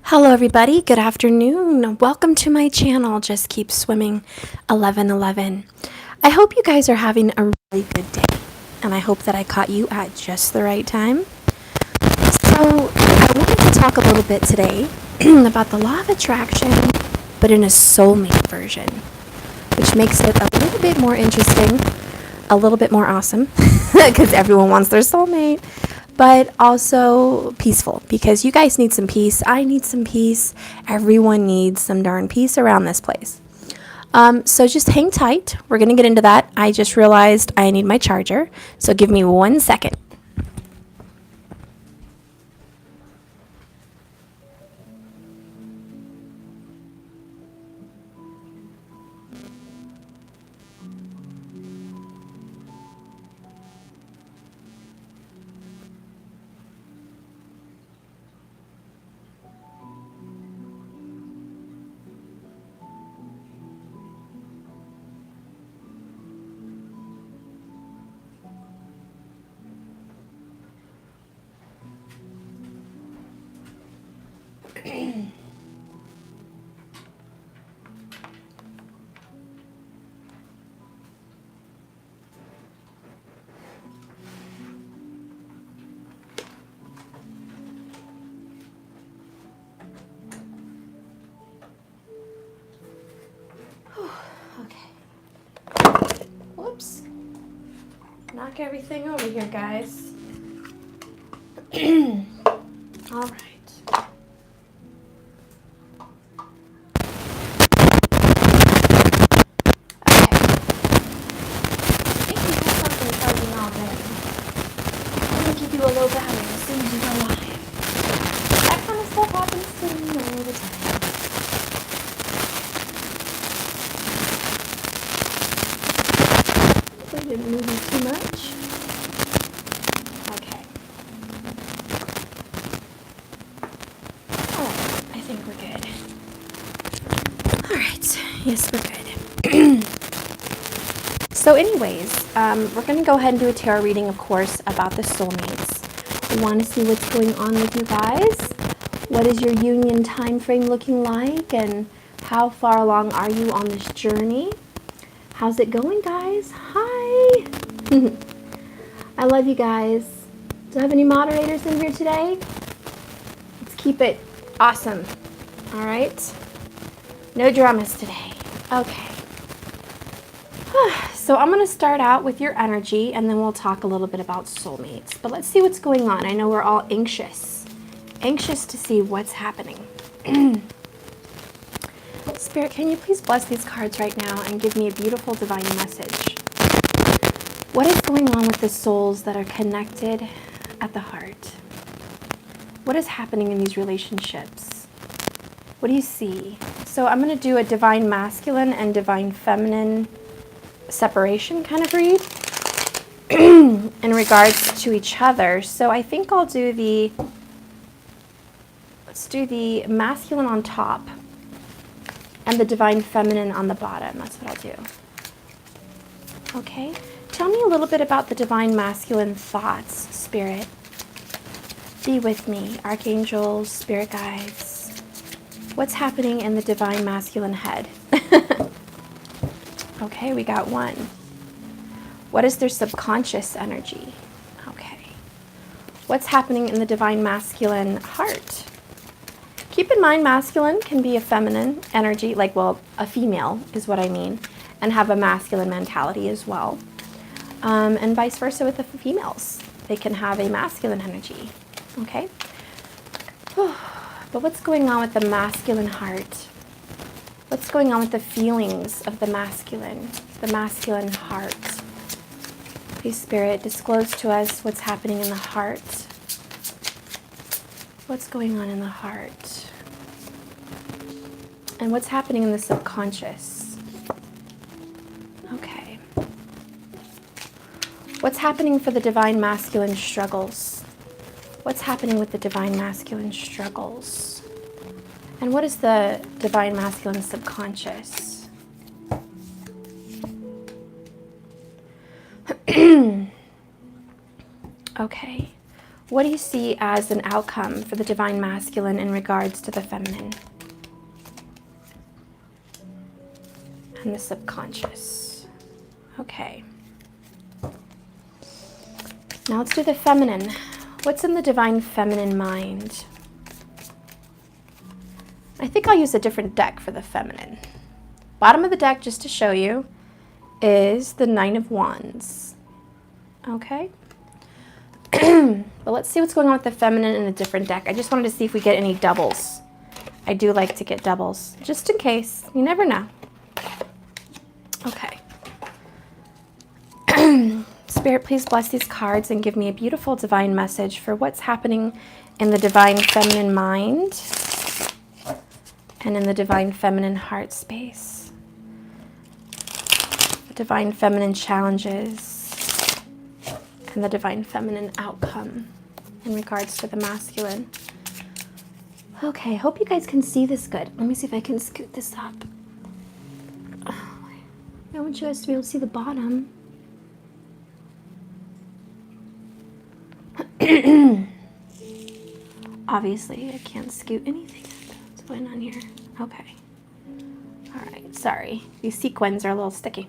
Hello everybody, good afternoon. Welcome to my channel, Just Keep Swimming 1111. I hope you guys are having a really good day, and I hope that I caught you at just the right time. So, I wanted to talk a little bit today about the law of attraction, but in a soulmate version, which makes it a little bit more interesting, a little bit more awesome, because everyone wants their soulmate. But also peaceful, because you guys need some peace. I need some peace. Everyone needs some darn peace around this place. So just hang tight. We're going to get into that. I just realized I need my charger. So give me 1 second. Okay. Whoops. Knock everything over here, guys. All right. A little battery as soon as you go live. That kind of stuff happens to me all the time. Hopefully didn't move you too much. Okay. Alright, I think we're good. Alright, yes, we're good. So anyways, we're going to go ahead and do a tarot reading, of course, about the soulmates. We want to see what's going on with you guys. What is your union time frame looking like, and how far along are you on this journey? How's it going, guys? Hi! I love you guys. Do I have any moderators in here today? Let's keep it awesome. All right? No dramas today. Okay. So I'm going to start out with your energy, and then we'll talk a little bit about soulmates. But let's see what's going on. I know we're all anxious to see what's happening. Spirit, can you please bless these cards right now and give me a beautiful divine message? What is going on with the souls that are connected at the heart? What is happening in these relationships? What do you see? So I'm going to do a divine masculine and divine feminine separation kind of read in regards to each other. So I think I'll do let's do the masculine on top and the divine feminine on the bottom. That's what I'll do. Okay. Tell me a little bit about the divine masculine thoughts, Spirit. Be with me, archangels, spirit guides. What's happening in the divine masculine head? Okay, we got one. What is their subconscious energy? Okay. What's happening in the divine masculine heart? Keep in mind, masculine can be a feminine energy, like, well, a female is what I mean, and have a masculine mentality as well. And vice versa with the females. They can have a masculine energy. Okay? But what's going on with the masculine heart? What's going on with the feelings of the masculine heart? Please, Spirit, disclose to us what's happening in the heart. What's going on in the heart? And what's happening in the subconscious? Okay. What's happening for the divine masculine struggles? What's happening with the divine masculine struggles? And what is the divine masculine subconscious? Okay. What do you see as an outcome for the divine masculine in regards to the feminine and the subconscious? Okay. Now let's do the feminine. What's in the divine feminine mind? I think I'll use a different deck for the feminine. Bottom of the deck, just to show you, is the Nine of Wands. Okay. But let's see what's going on with the feminine in a different deck. I just wanted to see if we get any doubles. I do like to get doubles, just in case. You never know. Okay. Spirit, please bless these cards and give me a beautiful divine message for what's happening in the divine feminine mind and in the divine feminine heart space. The divine feminine challenges and the divine feminine outcome in regards to the masculine. Okay, hope you guys can see this good. Let me see if I can scoot this up. Oh, I want you guys to be able to see the bottom. Obviously, I can't scoot anything. What's going on here? Okay. All right, sorry. These sequins are a little sticky.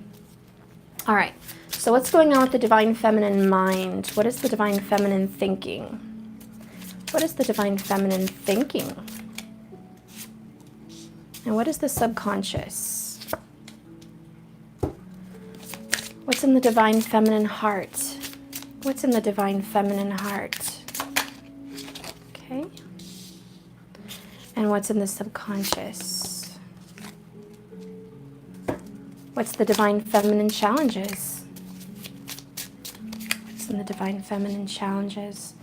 All right, so what's going on with the divine feminine mind? What is the divine feminine thinking? What is the divine feminine thinking? And what is the subconscious? What's in the divine feminine heart? What's in the divine feminine heart? Okay. And what's in the subconscious? What's the divine feminine challenges? What's in the divine feminine challenges?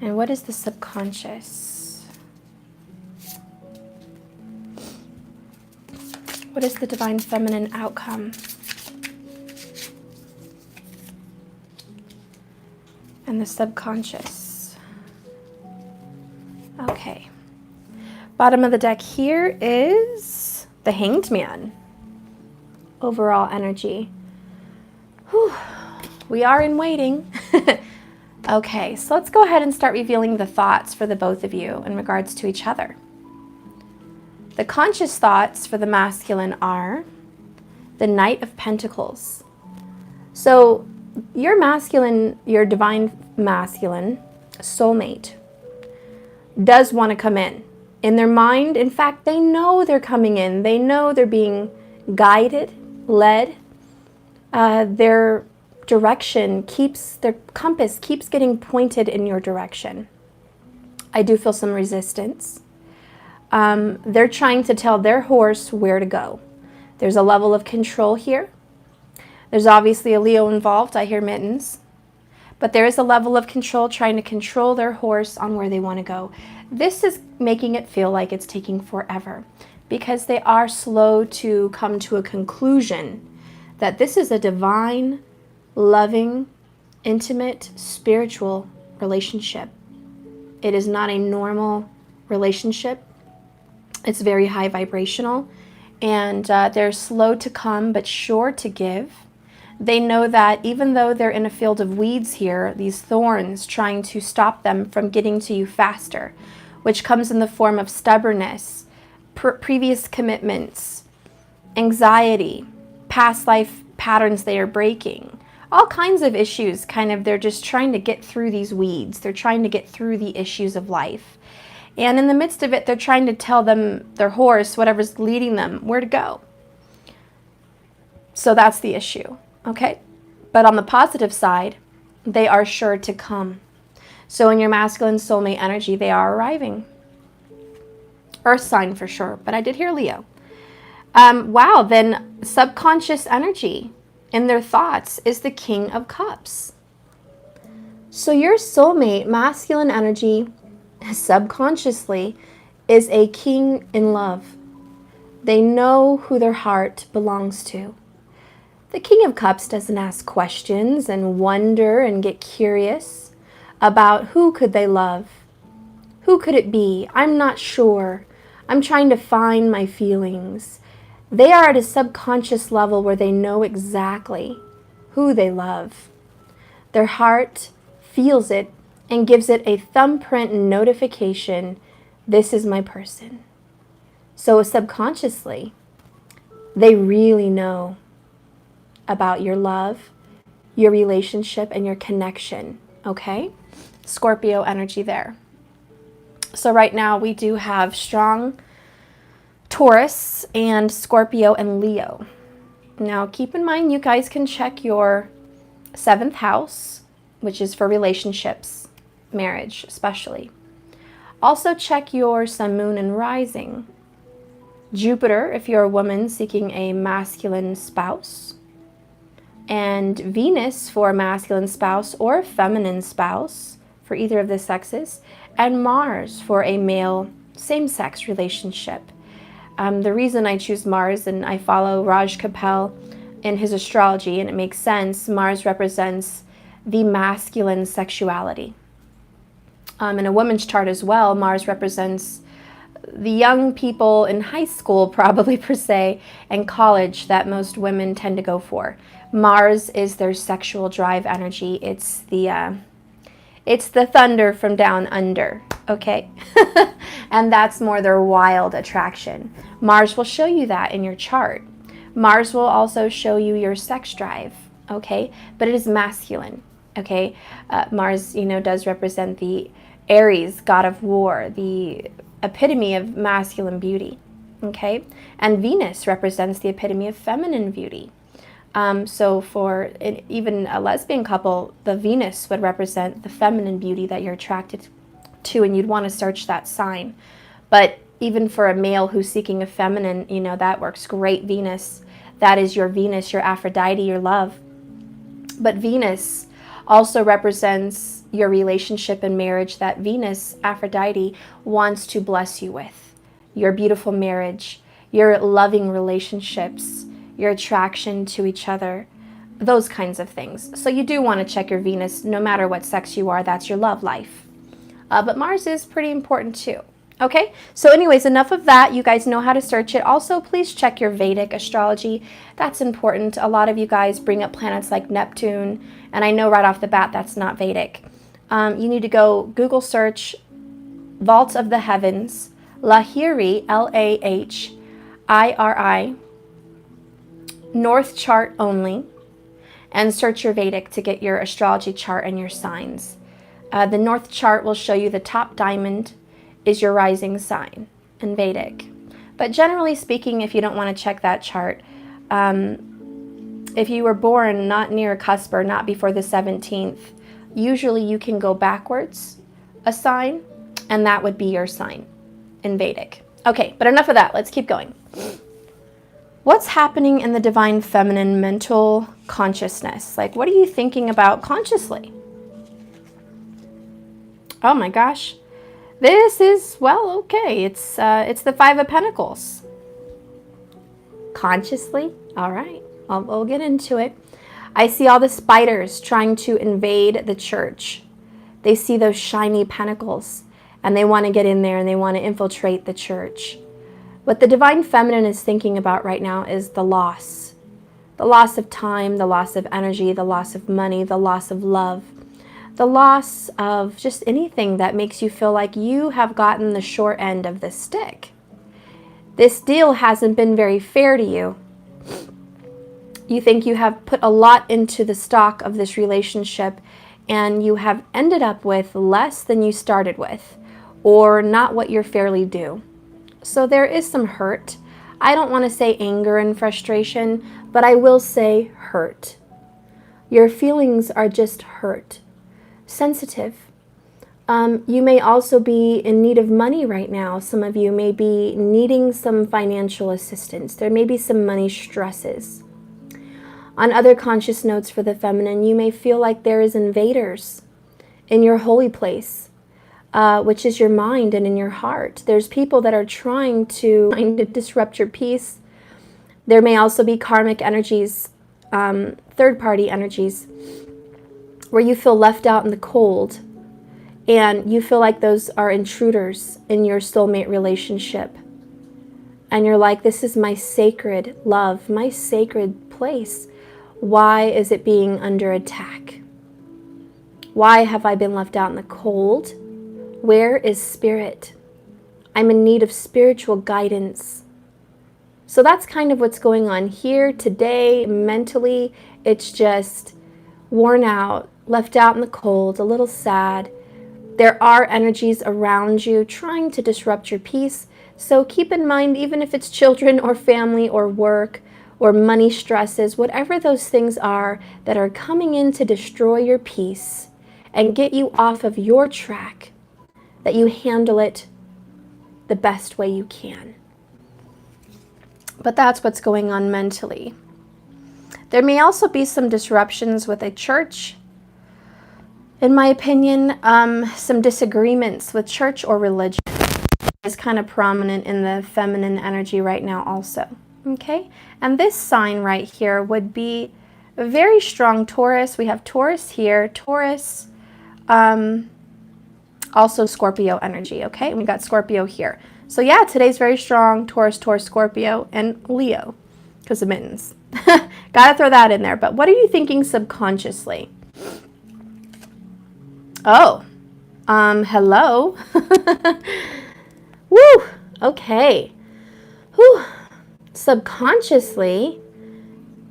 And what is the subconscious? What is the divine feminine outcome? And the subconscious. Okay. Bottom of the deck here is the Hanged Man. Overall energy. Whew. We are in waiting. Okay, so let's go ahead and start revealing the thoughts for the both of you in regards to each other. The conscious thoughts for the masculine are the Knight of Pentacles. So your masculine, your divine masculine soulmate does want to come in. In their mind, in fact, they know they're coming in. They know they're being guided, led. Their direction keeps, their compass keeps getting pointed in your direction. I do feel some resistance. They're trying to tell their horse where to go. There's a level of control here. There's obviously a Leo involved. I hear mittens. But there is a level of control, trying to control their horse on where they want to go. This is making it feel like it's taking forever because they are slow to come to a conclusion that this is a divine, loving, intimate, spiritual relationship. It is not a normal relationship. It's very high vibrational, and they're slow to come but sure to give. They know that even though they're in a field of weeds here, these thorns trying to stop them from getting to you faster, which comes in the form of stubbornness, previous commitments, anxiety, past life patterns they are breaking, all kinds of issues. They're just trying to get through these weeds. They're trying to get through the issues of life. And in the midst of it, they're trying to tell them, their horse, whatever's leading them, where to go. So that's the issue. Okay, but on the positive side, they are sure to come. So in your masculine soulmate energy, they are arriving. Earth sign for sure, but I did hear Leo. Wow, then subconscious energy in their thoughts is the King of Cups. So your soulmate, masculine energy, subconsciously, is a king in love. They know who their heart belongs to. The King of Cups doesn't ask questions and wonder and get curious about who could they love. Who could it be? I'm not sure. I'm trying to find my feelings. They are at a subconscious level where they know exactly who they love. Their heart feels it and gives it a thumbprint notification, this is my person. So subconsciously, they really know about your love, your relationship, and your connection, okay? Scorpio energy there. So right now we do have strong Taurus and Scorpio and Leo. Now keep in mind, you guys can check your 7th house, which is for relationships, marriage especially. Also check your sun, moon, and rising. Jupiter, if you're a woman seeking a masculine spouse. And Venus for a masculine spouse or a feminine spouse for either of the sexes. And Mars for a male same-sex relationship. The reason I choose Mars, and I follow Raj Kapil in his astrology, and it makes sense, Mars represents the masculine sexuality. In a woman's chart as well, Mars represents the young people in high school, probably per se, and college that most women tend to go for. Mars is their sexual drive energy. It's the thunder from down under, okay? And that's more their wild attraction. Mars will show you that in your chart. Mars will also show you your sex drive, okay? But it is masculine, okay? Mars, does represent the Aries, god of war, the epitome of masculine beauty, okay? And Venus represents the epitome of feminine beauty. So for even a lesbian couple, the Venus would represent the feminine beauty that you're attracted to, and you'd want to search that sign. But even for a male who's seeking a feminine, that works great. Venus, that is your Venus, your Aphrodite, your love. But Venus also represents your relationship and marriage that Venus, Aphrodite, wants to bless you with. Your beautiful marriage, your loving relationships, your attraction to each other, those kinds of things. So you do want to check your Venus, no matter what sex you are, that's your love life. But Mars is pretty important too. Okay, so anyways, enough of that. You guys know how to search it. Also, please check your Vedic astrology. That's important. A lot of you guys bring up planets like Neptune, and I know right off the bat that's not Vedic. You need to go Google search Vault of the Heavens, Lahiri, Lahiri, North chart only, and search your Vedic to get your astrology chart and your signs. The North chart will show you the top diamond is your rising sign in Vedic. But generally speaking, if you don't want to check that chart, if you were born not near a cusp or not before the 17th, usually you can go backwards a sign, and that would be your sign in Vedic. Okay, but enough of that. Let's keep going. What's happening in the divine feminine mental consciousness? Like, what are you thinking about consciously? Oh my gosh. This is, well, okay. It's the Five of Pentacles. Consciously? All right. We'll get into it. I see all the spiders trying to invade the church. They see those shiny pentacles, and they want to get in there, and they want to infiltrate the church. What the divine feminine is thinking about right now is the loss. The loss of time, the loss of energy, the loss of money, the loss of love. The loss of just anything that makes you feel like you have gotten the short end of the stick. This deal hasn't been very fair to you. You think you have put a lot into the stock of this relationship, and you have ended up with less than you started with, or not what you're fairly due. So there is some hurt. I don't want to say anger and frustration, but I will say hurt. Your feelings are just hurt. Sensitive. You may also be in need of money right now. Some of you may be needing some financial assistance. There may be some money stresses. On other conscious notes for the feminine, you may feel like there is invaders in your holy place, which is your mind and in your heart. There's people that are trying to disrupt your peace. There may also be karmic energies, third-party energies, where you feel left out in the cold, and you feel like those are intruders in your soulmate relationship. And you're like, this is my sacred love, my sacred place. Why is it being under attack? Why have I been left out in the cold? Where is spirit? I'm in need of spiritual guidance. So that's kind of what's going on here today. Mentally, it's just worn out, left out in the cold, a little sad. There are energies around you trying to disrupt your peace. So keep in mind, even if it's children or family or work or money stresses, whatever those things are that are coming in to destroy your peace and get you off of your track, that you handle it the best way you can. But that's what's going on mentally. There may also be some disruptions with a church. In my opinion, some disagreements with church or religion is kind of prominent in the feminine energy right now also. Okay? And this sign right here would be a very strong Taurus. We have Taurus here, Taurus, also Scorpio energy, okay? And we got Scorpio here. So yeah, today's very strong, Taurus, Taurus, Scorpio, and Leo, because of mittens. Gotta throw that in there. But what are you thinking subconsciously? Oh, hello. Woo, okay. Whew. Subconsciously,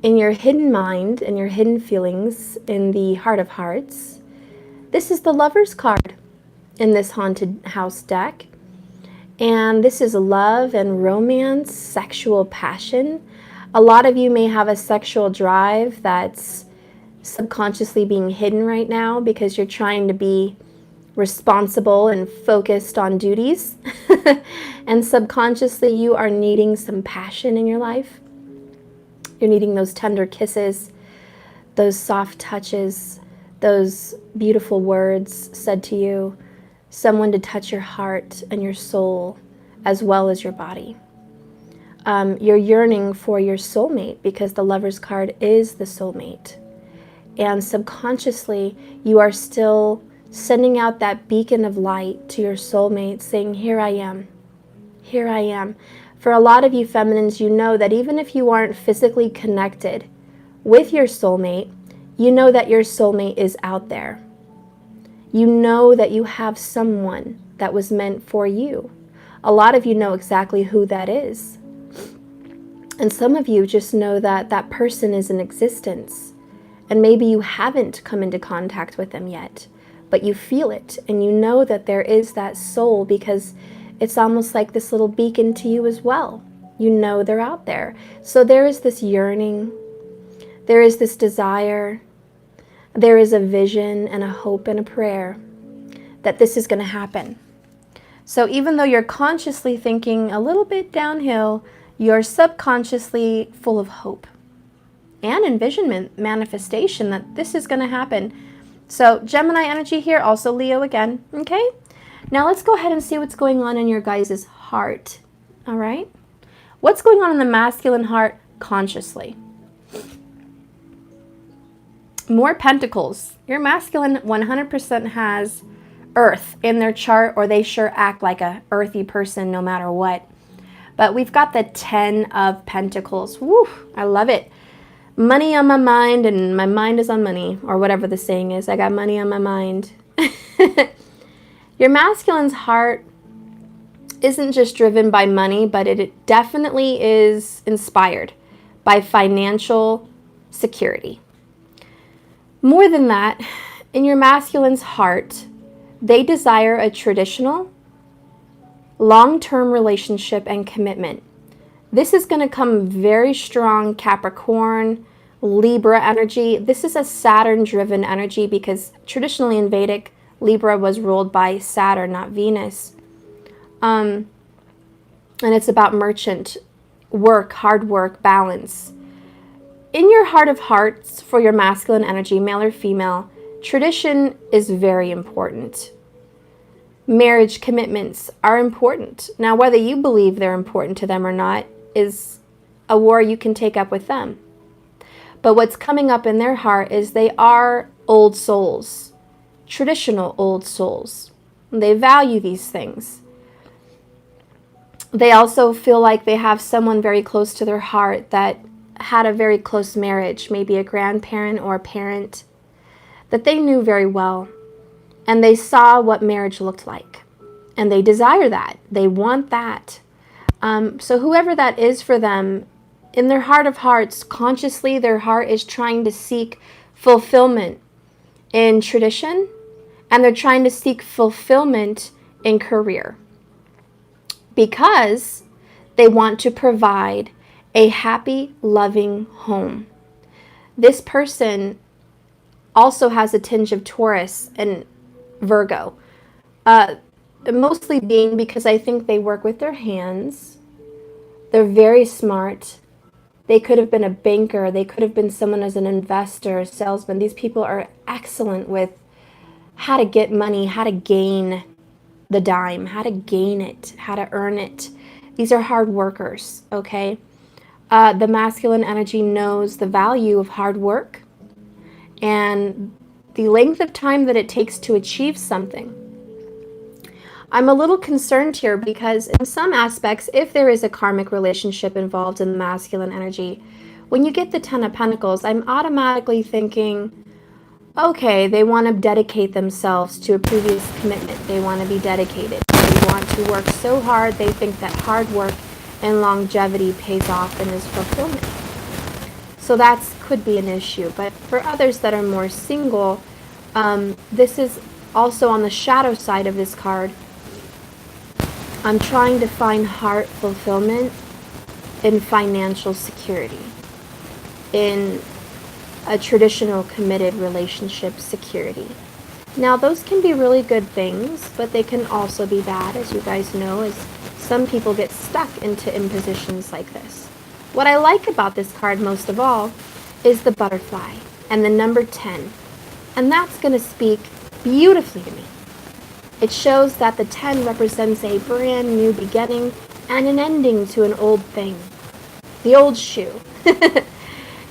in your hidden mind and your hidden feelings in the heart of hearts, this is the Lover's card in this haunted house deck. And this is love and romance, sexual passion. A lot of you may have a sexual drive that's subconsciously being hidden right now because you're trying to be responsible and focused on duties. And subconsciously you are needing some passion in your life. You're needing those tender kisses, those soft touches, those beautiful words said to you, someone to touch your heart and your soul as well as your body. You're yearning for your soulmate because the Lover's card is the soulmate. And subconsciously, you are still sending out that beacon of light to your soulmate saying, here I am, here I am. For a lot of you feminines, you know that even if you aren't physically connected with your soulmate, you know that your soulmate is out there. You know that you have someone that was meant for you. A lot of you know exactly who that is. And some of you just know that that person is in existence. And maybe you haven't come into contact with them yet, but you feel it and you know that there is that soul because it's almost like this little beacon to you as well. You know they're out there. So there is this yearning, there is this desire, there is a vision and a hope and a prayer that this is going to happen. So even though you're consciously thinking a little bit downhill, you're subconsciously full of hope and envisionment, manifestation that this is going to happen. So Gemini energy here, also Leo again, okay? Now let's go ahead and see what's going on in your guys' heart, all right? What's going on in the masculine heart consciously? More pentacles. Your masculine 100% has earth in their chart, or they sure act like a earthy person no matter what. But we've got the 10 of Pentacles. Woo, I love it. Money on my mind and my mind is on money, or whatever the saying is. I got money on my mind. Your masculine's heart isn't just driven by money, but it definitely is inspired by financial security. More than that, in your masculine's heart, they desire a traditional, long-term relationship and commitment. This is going to come very strong Capricorn, Libra energy. This is a Saturn-driven energy because traditionally in Vedic, Libra was ruled by Saturn, not Venus. And it's about merchant work, hard work, balance. In your heart of hearts, for your masculine energy, male or female, tradition is very important. Marriage commitments are important. Now, whether you believe they're important to them or not is a war you can take up with them. But what's coming up in their heart is they are old souls, traditional old souls. They value these things. They also feel like they have someone very close to their heart that had a very close marriage, maybe a grandparent or a parent that they knew very well. and they saw what marriage looked like, and they desire that. They want that. So whoever that is for them, in their heart of hearts, consciously, their heart is trying to seek fulfillment in tradition, and they're trying to seek fulfillment in career because they want to provide a happy, loving home. This person also has a tinge of Taurus and Virgo, mostly being because I think they work with their hands. They're very smart. They could have been a banker. They could have been someone as an investor, a salesman. These people are excellent with how to get money, how to gain the dime, how to gain it, how to earn it. These are hard workers, okay? The masculine energy knows the value of hard work and the length of time that it takes to achieve something. I'm a little concerned here because in some aspects, if there is a karmic relationship involved in the masculine energy, when you get the Ten of Pentacles, I'm automatically thinking, okay, they want to dedicate themselves to a previous commitment. They want to be dedicated. They want to work so hard. They think that hard work and longevity pays off and is fulfillment. So that could be an issue. But for others that are more single, this is also on the shadow side of this card. I'm trying to find heart fulfillment in financial security, in a traditional committed relationship security. Now, those can be really good things, but they can also be bad, as you guys know, as some people get stuck into impositions like this. What I like about this card most of all is the butterfly and the number 10. And that's going to speak beautifully to me. It shows that the 10 represents a brand new beginning and an ending to an old thing. The old shoe.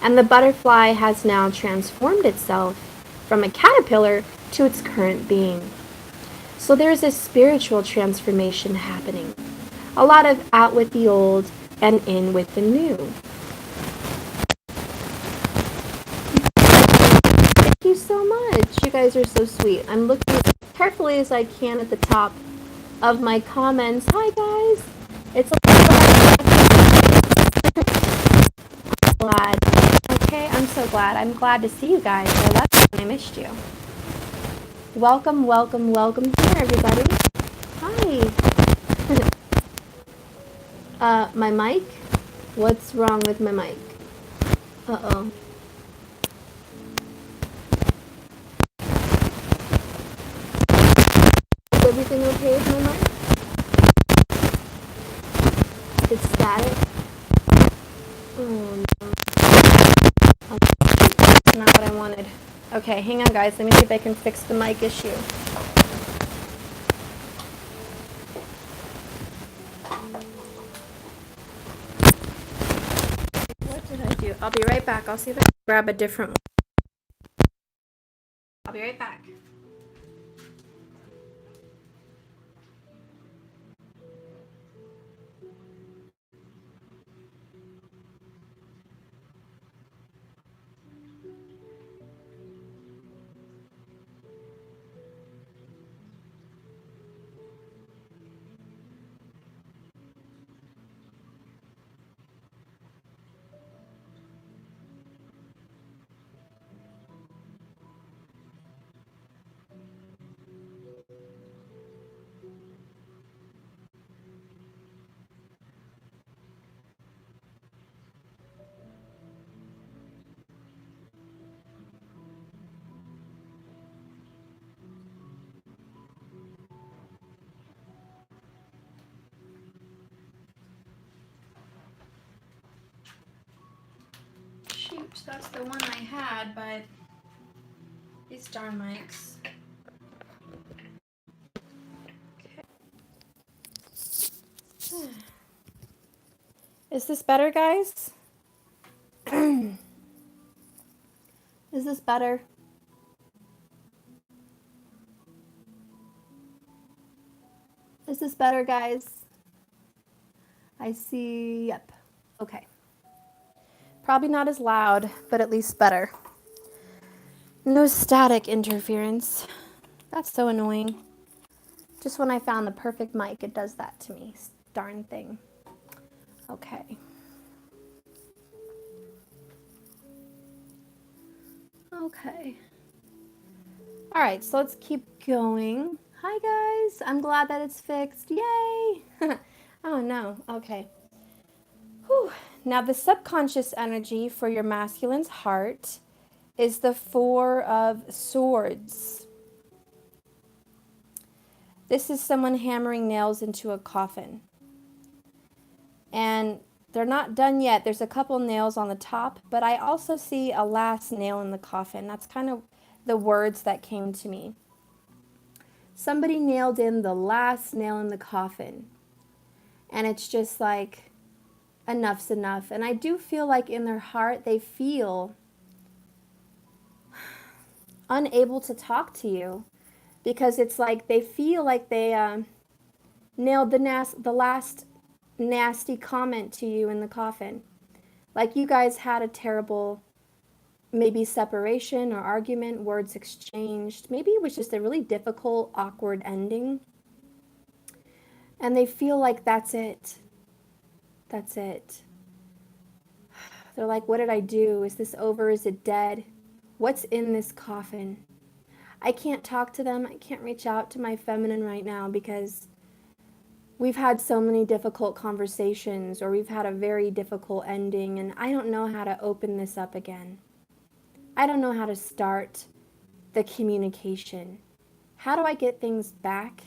And the butterfly has now transformed itself from a caterpillar to its current being. So there's a spiritual transformation happening. A lot of out with the old and in with the new. Thank you so much. You guys are so sweet. I'm looking as carefully as I can at the top of my comments. Hi guys. It's a glad. Okay, I'm so glad. I'm glad to see you guys. I left you and I missed you. Welcome, welcome, welcome here, everybody. Hi. My mic? What's wrong with my mic? Uh-oh. Is everything okay with my mic? It's static? Oh, no. That's not what I wanted. Okay, hang on, guys. Let me see if I can fix the mic issue. What did I do? I'll be right back. I'll see if I can grab a different one. I'll be right back. Shoot, that's the one I had, but these darn mics. Okay. Is this better, guys? Is this better? Is this better, guys? I see, yep. Okay. Probably not as loud, but at least better. No static interference. That's so annoying. Just when I found the perfect mic, it does that to me. Darn thing. Okay. Okay. All right, so let's keep going. Hi, guys. I'm glad that it's fixed. Yay! Oh, no. Okay. Whew. Now, the subconscious energy for your masculine's heart is the Four of Swords. This is someone hammering nails into a coffin. And they're not done yet. There's a couple nails on the top, but I also see a last nail in the coffin. That's kind of the words that came to me. Somebody nailed in the last nail in the coffin. And it's just like, enough's enough. And I do feel like in their heart, they feel unable to talk to you because it's like they feel like they nailed the last nasty comment to you in the coffin. Like you guys had a terrible maybe separation or argument, words exchanged. Maybe it was just a really difficult, awkward ending. And they feel like that's it. That's it. They're like, what did I do? Is this over? Is it dead? What's in this coffin? I can't talk to them. I can't reach out to my feminine right now because we've had so many difficult conversations or we've had a very difficult ending and I don't know how to open this up again. I don't know how to start the communication. How do I get things back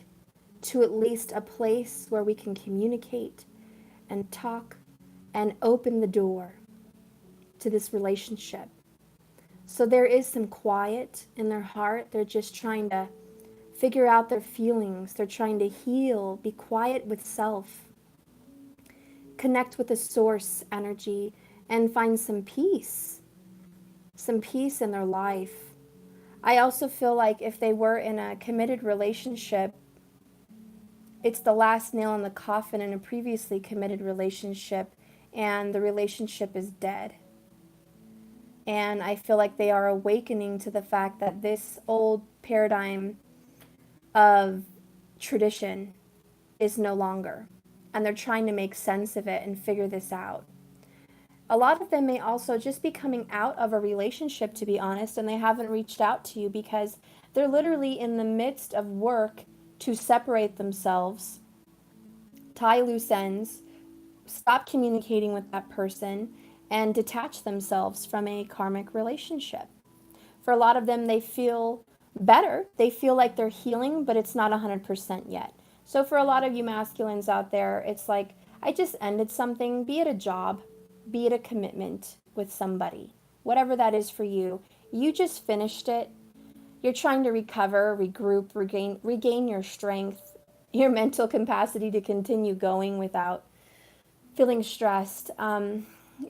to at least a place where we can communicate and talk and open the door to this relationship? So there is some quiet in their heart. They're just trying to figure out their feelings. They're trying to heal, be quiet with self, connect with the source energy, and find some peace in their life. I also feel like if they were in a committed relationship, it's the last nail in the coffin in a previously committed relationship, and the relationship is dead. And I feel like they are awakening to the fact that this old paradigm of tradition is no longer. And they're trying to make sense of it and figure this out. A lot of them may also just be coming out of a relationship, to be honest, and they haven't reached out to you because they're literally in the midst of work to separate themselves, tie loose ends, stop communicating with that person, and detach themselves from a karmic relationship. For a lot of them, they feel better. They feel like they're healing, but it's not 100% yet. So for a lot of you masculines out there, it's like, I just ended something, be it a job, be it a commitment with somebody, whatever that is for you. You just finished it. You're trying to recover, regroup, regain your strength, your mental capacity to continue going without feeling stressed.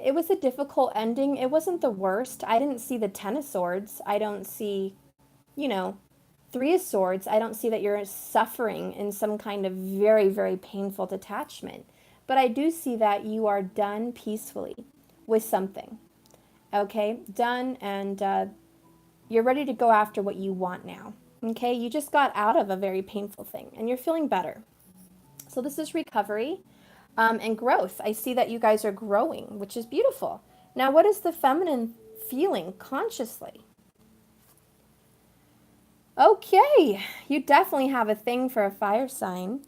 It was a difficult ending. It wasn't the worst. I didn't see the Ten of Swords. I don't see, Three of Swords. I don't see that you're suffering in some kind of very, very painful detachment. But I do see that you are done peacefully with something. Okay? Done, and you're ready to go after what you want now. Okay? You just got out of a very painful thing, and you're feeling better. So this is recovery. And growth. I see that you guys are growing, which is beautiful. Now, what is the feminine feeling consciously? Okay, you definitely have a thing for a fire sign.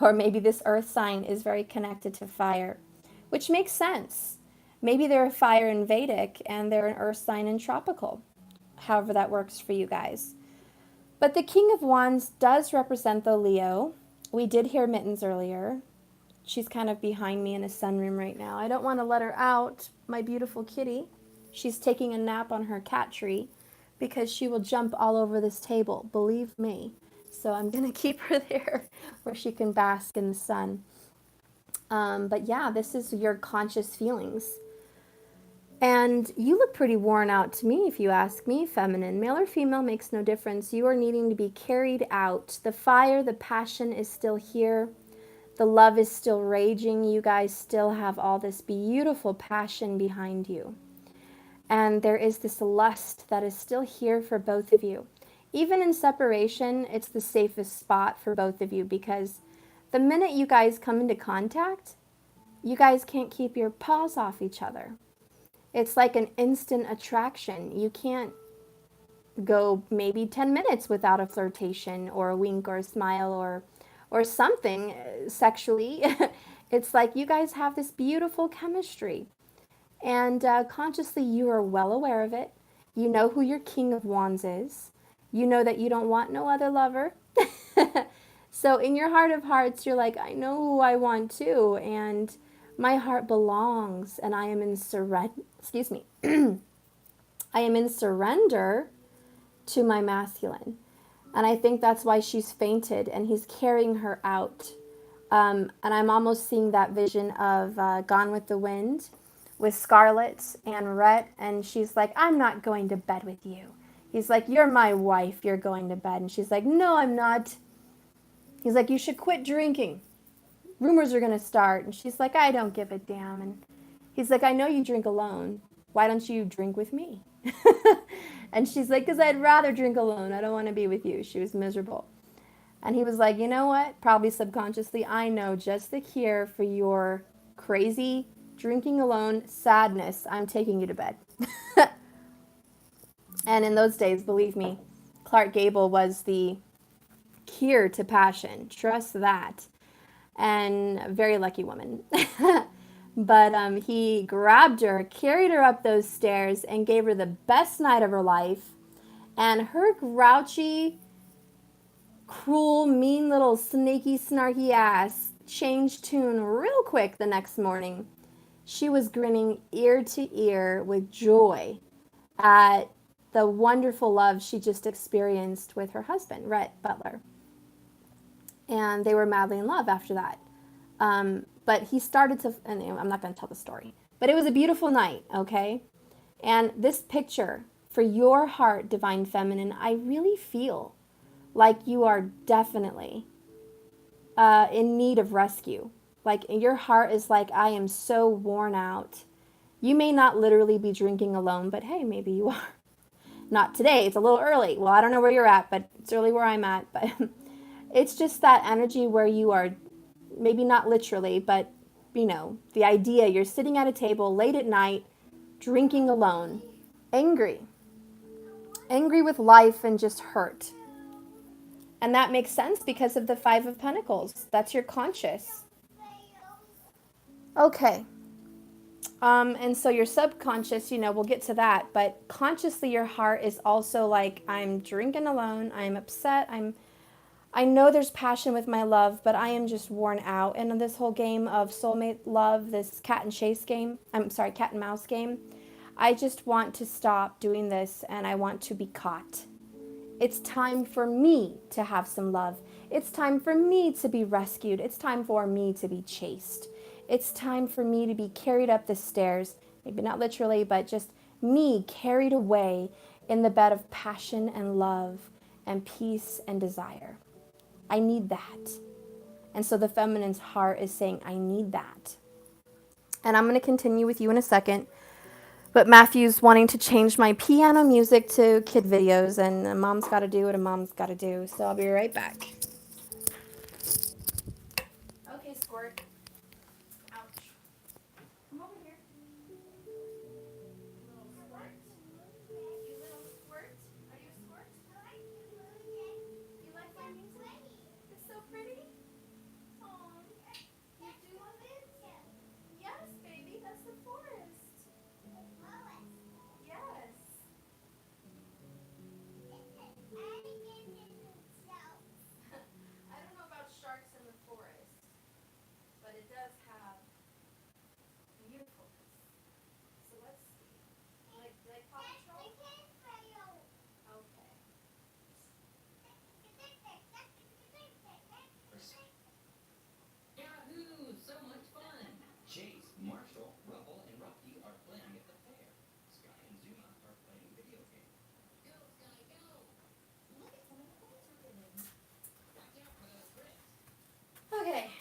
Or maybe this earth sign is very connected to fire, which makes sense. Maybe they're a fire in Vedic and they're an earth sign in tropical. However that works for you guys. But the King of Wands does represent the Leo. We did hear Mittens earlier. She's kind of behind me in a sunroom right now. I don't want to let her out, my beautiful kitty. She's taking a nap on her cat tree because she will jump all over this table, believe me. So I'm going to keep her there where she can bask in the sun. But yeah, this is your conscious feelings. And you look pretty worn out to me, if you ask me, feminine. Male or female makes no difference. You are needing to be carried out. The fire, the passion is still here. The love is still raging. You guys still have all this beautiful passion behind you. And there is this lust that is still here for both of you. Even in separation, it's the safest spot for both of you because the minute you guys come into contact, you guys can't keep your paws off each other. It's like an instant attraction. You can't go maybe 10 minutes without a flirtation or a wink or a smile or something sexually. It's like you guys have this beautiful chemistry. And consciously, you are well aware of it. You know who your King of Wands is. You know that you don't want no other lover. So in your heart of hearts, you're like, I know who I want too. And my heart belongs. And I am in surrender. Excuse me. I am in surrender to my masculine. And I think that's why she's fainted and he's carrying her out. And I'm almost seeing that vision of Gone with the Wind with Scarlett and Rhett. And she's like, I'm not going to bed with you. He's like, you're my wife. You're going to bed. And she's like, no, I'm not. He's like, you should quit drinking. Rumors are going to start. And she's like, I don't give a damn. And he's like, I know you drink alone. Why don't you drink with me? And she's like, because I'd rather drink alone. I don't want to be with you. She was miserable. And he was like, you know what? Probably subconsciously, I know just the cure for your crazy drinking alone sadness. I'm taking you to bed. And in those days, believe me, Clark Gable was the cure to passion. Trust that. And a very lucky woman. But he grabbed her, carried her up those stairs, and gave her the best night of her life. And her grouchy, cruel, mean little snaky, snarky ass changed tune real quick the next morning. She was grinning ear to ear with joy at the wonderful love she just experienced with her husband, Rhett Butler. And they were madly in love after that. But he started to, and I'm not going to tell the story, but it was a beautiful night, okay? And this picture for your heart, Divine Feminine, I really feel like you are definitely in need of rescue. Like your heart is like, I am so worn out. You may not literally be drinking alone, but hey, maybe you are. Not today. It's a little early. Well, I don't know where you're at, but it's early where I'm at. But it's just that energy where you are, maybe not literally, but you know, the idea you're sitting at a table late at night, drinking alone, angry with life and just hurt. And that makes sense because of the Five of Pentacles. That's your conscious. Okay. And so your subconscious, you know, we'll get to that, but consciously your heart is also like, I'm drinking alone, I'm upset, I know there's passion with my love, but I am just worn out. And in this whole game of soulmate love, this cat and mouse game, I just want to stop doing this and I want to be caught. It's time for me to have some love. It's time for me to be rescued. It's time for me to be chased. It's time for me to be carried up the stairs, maybe not literally, but just me carried away in the bed of passion and love and peace and desire. I need that. And so the feminine's heart is saying, I need that. And I'm going to continue with you in a second. But Matthew's wanting to change my piano music to kid videos, and a mom's got to do what a mom's got to do. So I'll be right back. Okay, Squirt. Ouch. Come over here. Little squirt. You little squirt. Are you a squirt? You like my music? It's so pretty. Oh, you do love it? Yes, baby. That's the forest. Yes. I don't know about sharks in the forest, but it does have beautifulness. So let's see. Like Paw Patrol? Okay. Yahoo! So much fun! Chase, Marshall, Rubble, and Rocky are playing at the fair. Sky and Zuma are playing video games. Go, Sky, go! Look at some of the things we're doing. Watch out for those bricks. Okay.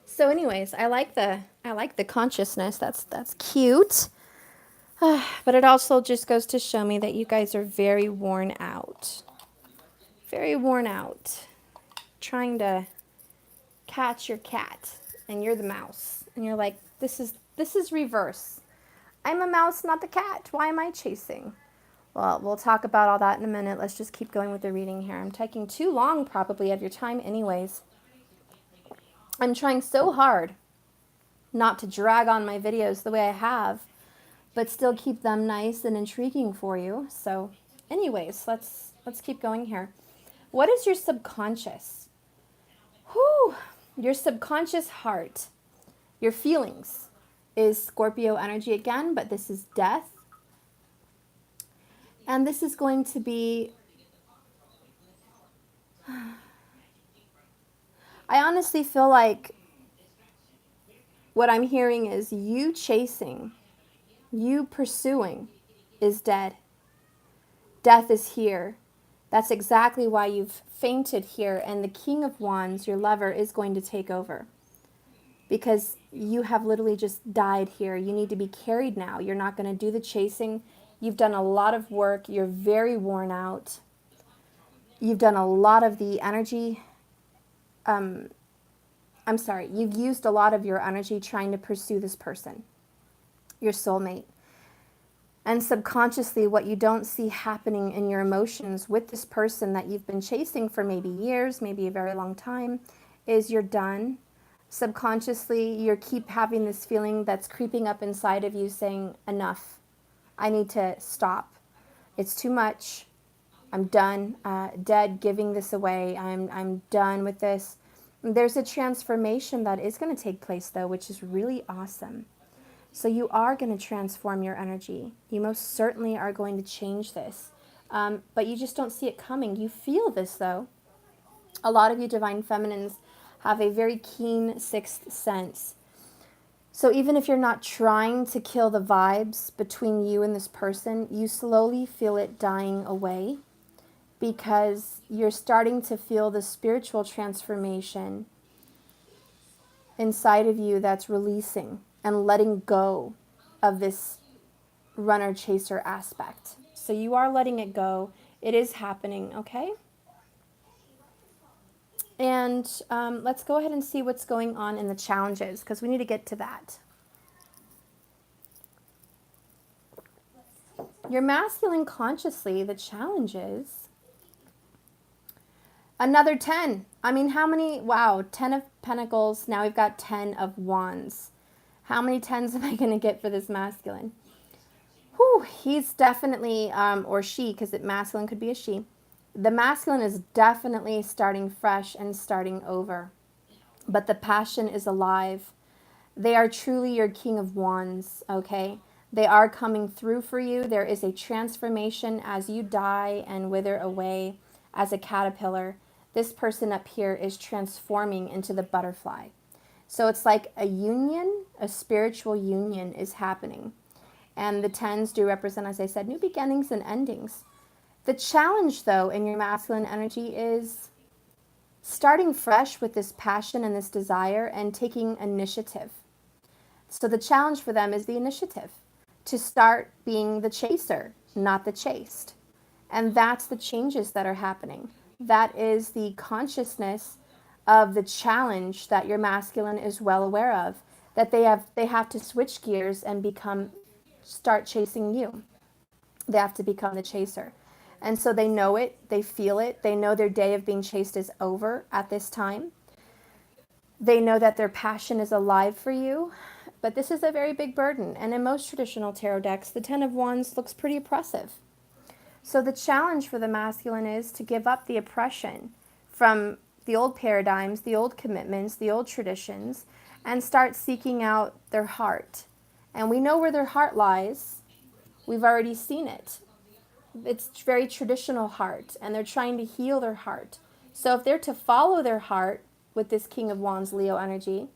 So anyways, I like the consciousness. That's cute. But it also just goes to show me that you guys are very worn out. Very worn out. Trying to catch your cat and you're the mouse. And you're like, this is reverse. I'm a mouse, not the cat. Why am I chasing? Well, we'll talk about all that in a minute. Let's just keep going with the reading here. I'm taking too long probably of your time anyways. I'm trying so hard not to drag on my videos the way I have, but still keep them nice and intriguing for you. So anyways, let's keep going here. What is your subconscious? Whew, your subconscious heart, your feelings is Scorpio energy again, but this is death. And this is going to be, I honestly feel like what I'm hearing is you chasing, you pursuing is dead. Death is here. That's exactly why you've fainted here. And the King of Wands, your lover, is going to take over. Because you have literally just died here. You need to be carried now. You're not going to do the chasing. You've done a lot of work. You're very worn out. You've done a lot of the energy. You've used a lot of your energy trying to pursue this person, your soulmate. And subconsciously, what you don't see happening in your emotions with this person that you've been chasing for maybe years, maybe a very long time, is you're done. Subconsciously, you keep having this feeling that's creeping up inside of you saying, enough. I need to stop. It's too much. I'm done. Dead giving this away. I'm done with this. There's a transformation that is going to take place, though, which is really awesome. So you are going to transform your energy. You most certainly are going to change this. But you just don't see it coming. You feel this, though. A lot of you divine feminines have a very keen sixth sense. So even if you're not trying to kill the vibes between you and this person, you slowly feel it dying away because you're starting to feel the spiritual transformation inside of you that's releasing and letting go of this runner-chaser aspect. So you are letting it go. It is happening, okay? And let's go ahead and see what's going on in the challenges because we need to get to that. Your masculine consciously, the challenges. Another 10. I mean, how many? Wow, 10 of Pentacles. Now we've got 10 of Wands. How many 10s am I going to get for this masculine? Whew, he's definitely, or she, because masculine could be a she. The masculine is definitely starting fresh and starting over. But the passion is alive. They are truly your King of Wands, okay? They are coming through for you. There is a transformation as you die and wither away as a caterpillar. This person up here is transforming into the butterfly. So it's like a union, a spiritual union is happening. And the 10s do represent, as I said, new beginnings and endings. The challenge, though, in your masculine energy is starting fresh with this passion and this desire and taking initiative. So the challenge for them is the initiative, to start being the chaser, not the chased. And that's the changes that are happening. That is the consciousness of the challenge that your masculine is well aware of, that they have to switch gears and start chasing you. They have to become the chaser. And so they know it, they feel it, they know their day of being chased is over at this time. They know that their passion is alive for you, but this is a very big burden. And in most traditional tarot decks, the 10 of Wands looks pretty oppressive. So the challenge for the masculine is to give up the oppression from the old paradigms, the old commitments, the old traditions, and start seeking out their heart. And we know where their heart lies. We've already seen it. It's very traditional heart, and they're trying to heal their heart. So if they're to follow their heart with this King of Wands Leo energy,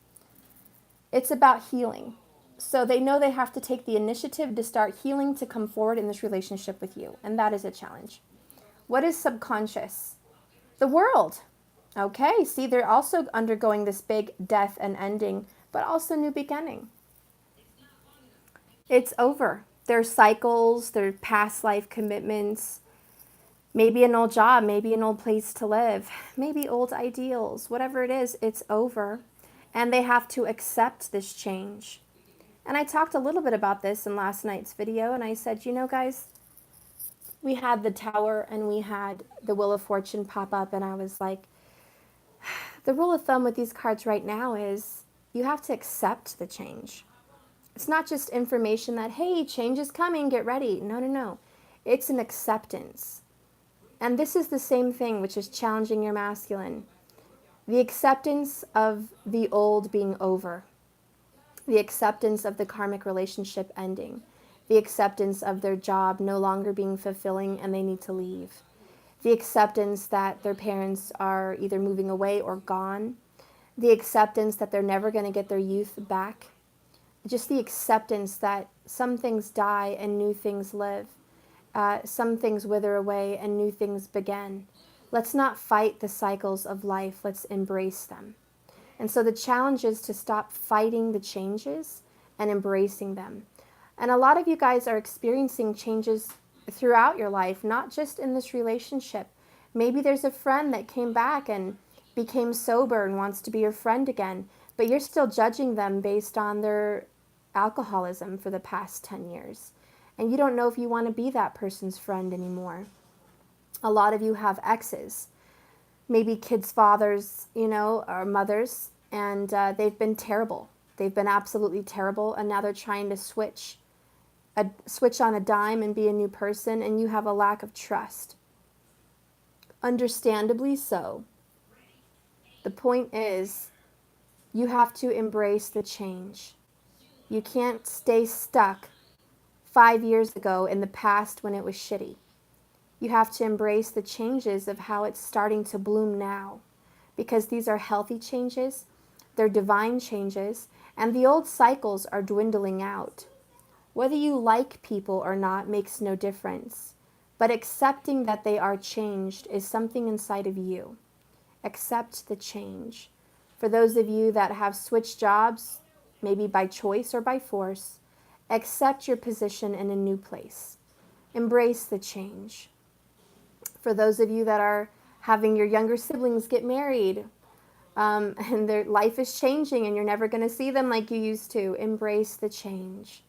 it's about healing. So they know they have to take the initiative to start healing to come forward in this relationship with you. And that is a challenge. What is subconscious? The world. Okay, see, they're also undergoing this big death and ending, but also new beginning. It's over. their cycles, their past life commitments, maybe an old job, maybe an old place to live, maybe old ideals, whatever it is, it's over. And they have to accept this change. And I talked a little bit about this in last night's video, and I said, you know, guys, we had the Tower and we had the Wheel of Fortune pop up, and I was like, the rule of thumb with these cards right now is you have to accept the change. It's not just information that, hey, change is coming, get ready. No, no, no. It's an acceptance. And this is the same thing, which is challenging your masculine. The acceptance of the old being over. The acceptance of the karmic relationship ending. The acceptance of their job no longer being fulfilling and they need to leave. The acceptance that their parents are either moving away or gone. The acceptance that they're never going to get their youth back. Just the acceptance that some things die and new things live. Some things wither away and new things begin. Let's not fight the cycles of life. Let's embrace them. And so the challenge is to stop fighting the changes and embracing them. And a lot of you guys are experiencing changes throughout your life, not just in this relationship. Maybe there's a friend that came back and became sober and wants to be your friend again, but you're still judging them based on their alcoholism for the past 10 years. And you don't know if you want to be that person's friend anymore. A lot of you have exes, maybe kids' fathers, you know, or mothers, and they've been terrible. They've been absolutely terrible, and now they're trying to switch on a dime and be a new person, and you have a lack of trust. Understandably so. The point is, you have to embrace the change. You can't stay stuck 5 years ago in the past when it was shitty. You have to embrace the changes of how it's starting to bloom now, because these are healthy changes, they're divine changes, and the old cycles are dwindling out. Whether you like people or not makes no difference, but accepting that they are changed is something inside of you. Accept the change. For those of you that have switched jobs, maybe by choice or by force, accept your position in a new place. Embrace the change. For those of you that are having your younger siblings get married, and their life is changing and you're never going to see them like you used to, embrace the change.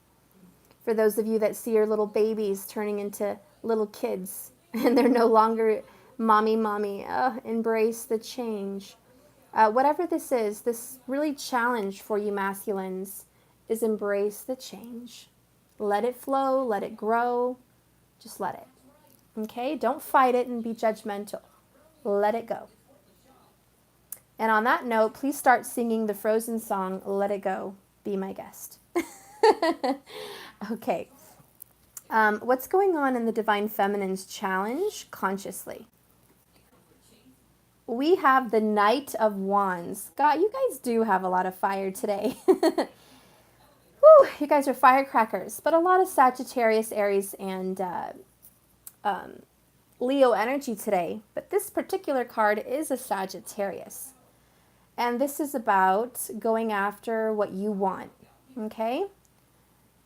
For those of you that see your little babies turning into little kids and they're no longer mommy, embrace the change. Whatever this is, this really challenge for you masculines is embrace the change. Let it flow, let it grow, just let it. Okay? Don't fight it and be judgmental. Let it go. And on that note, please start singing the Frozen song, Let It Go, Be My Guest. Okay. What's going on in the Divine Feminine's challenge consciously? We have the Knight of Wands. God, you guys do have a lot of fire today. Woo, you guys are firecrackers, but a lot of Sagittarius, Aries, and Leo energy today. But this particular card is a Sagittarius. And this is about going after what you want, okay?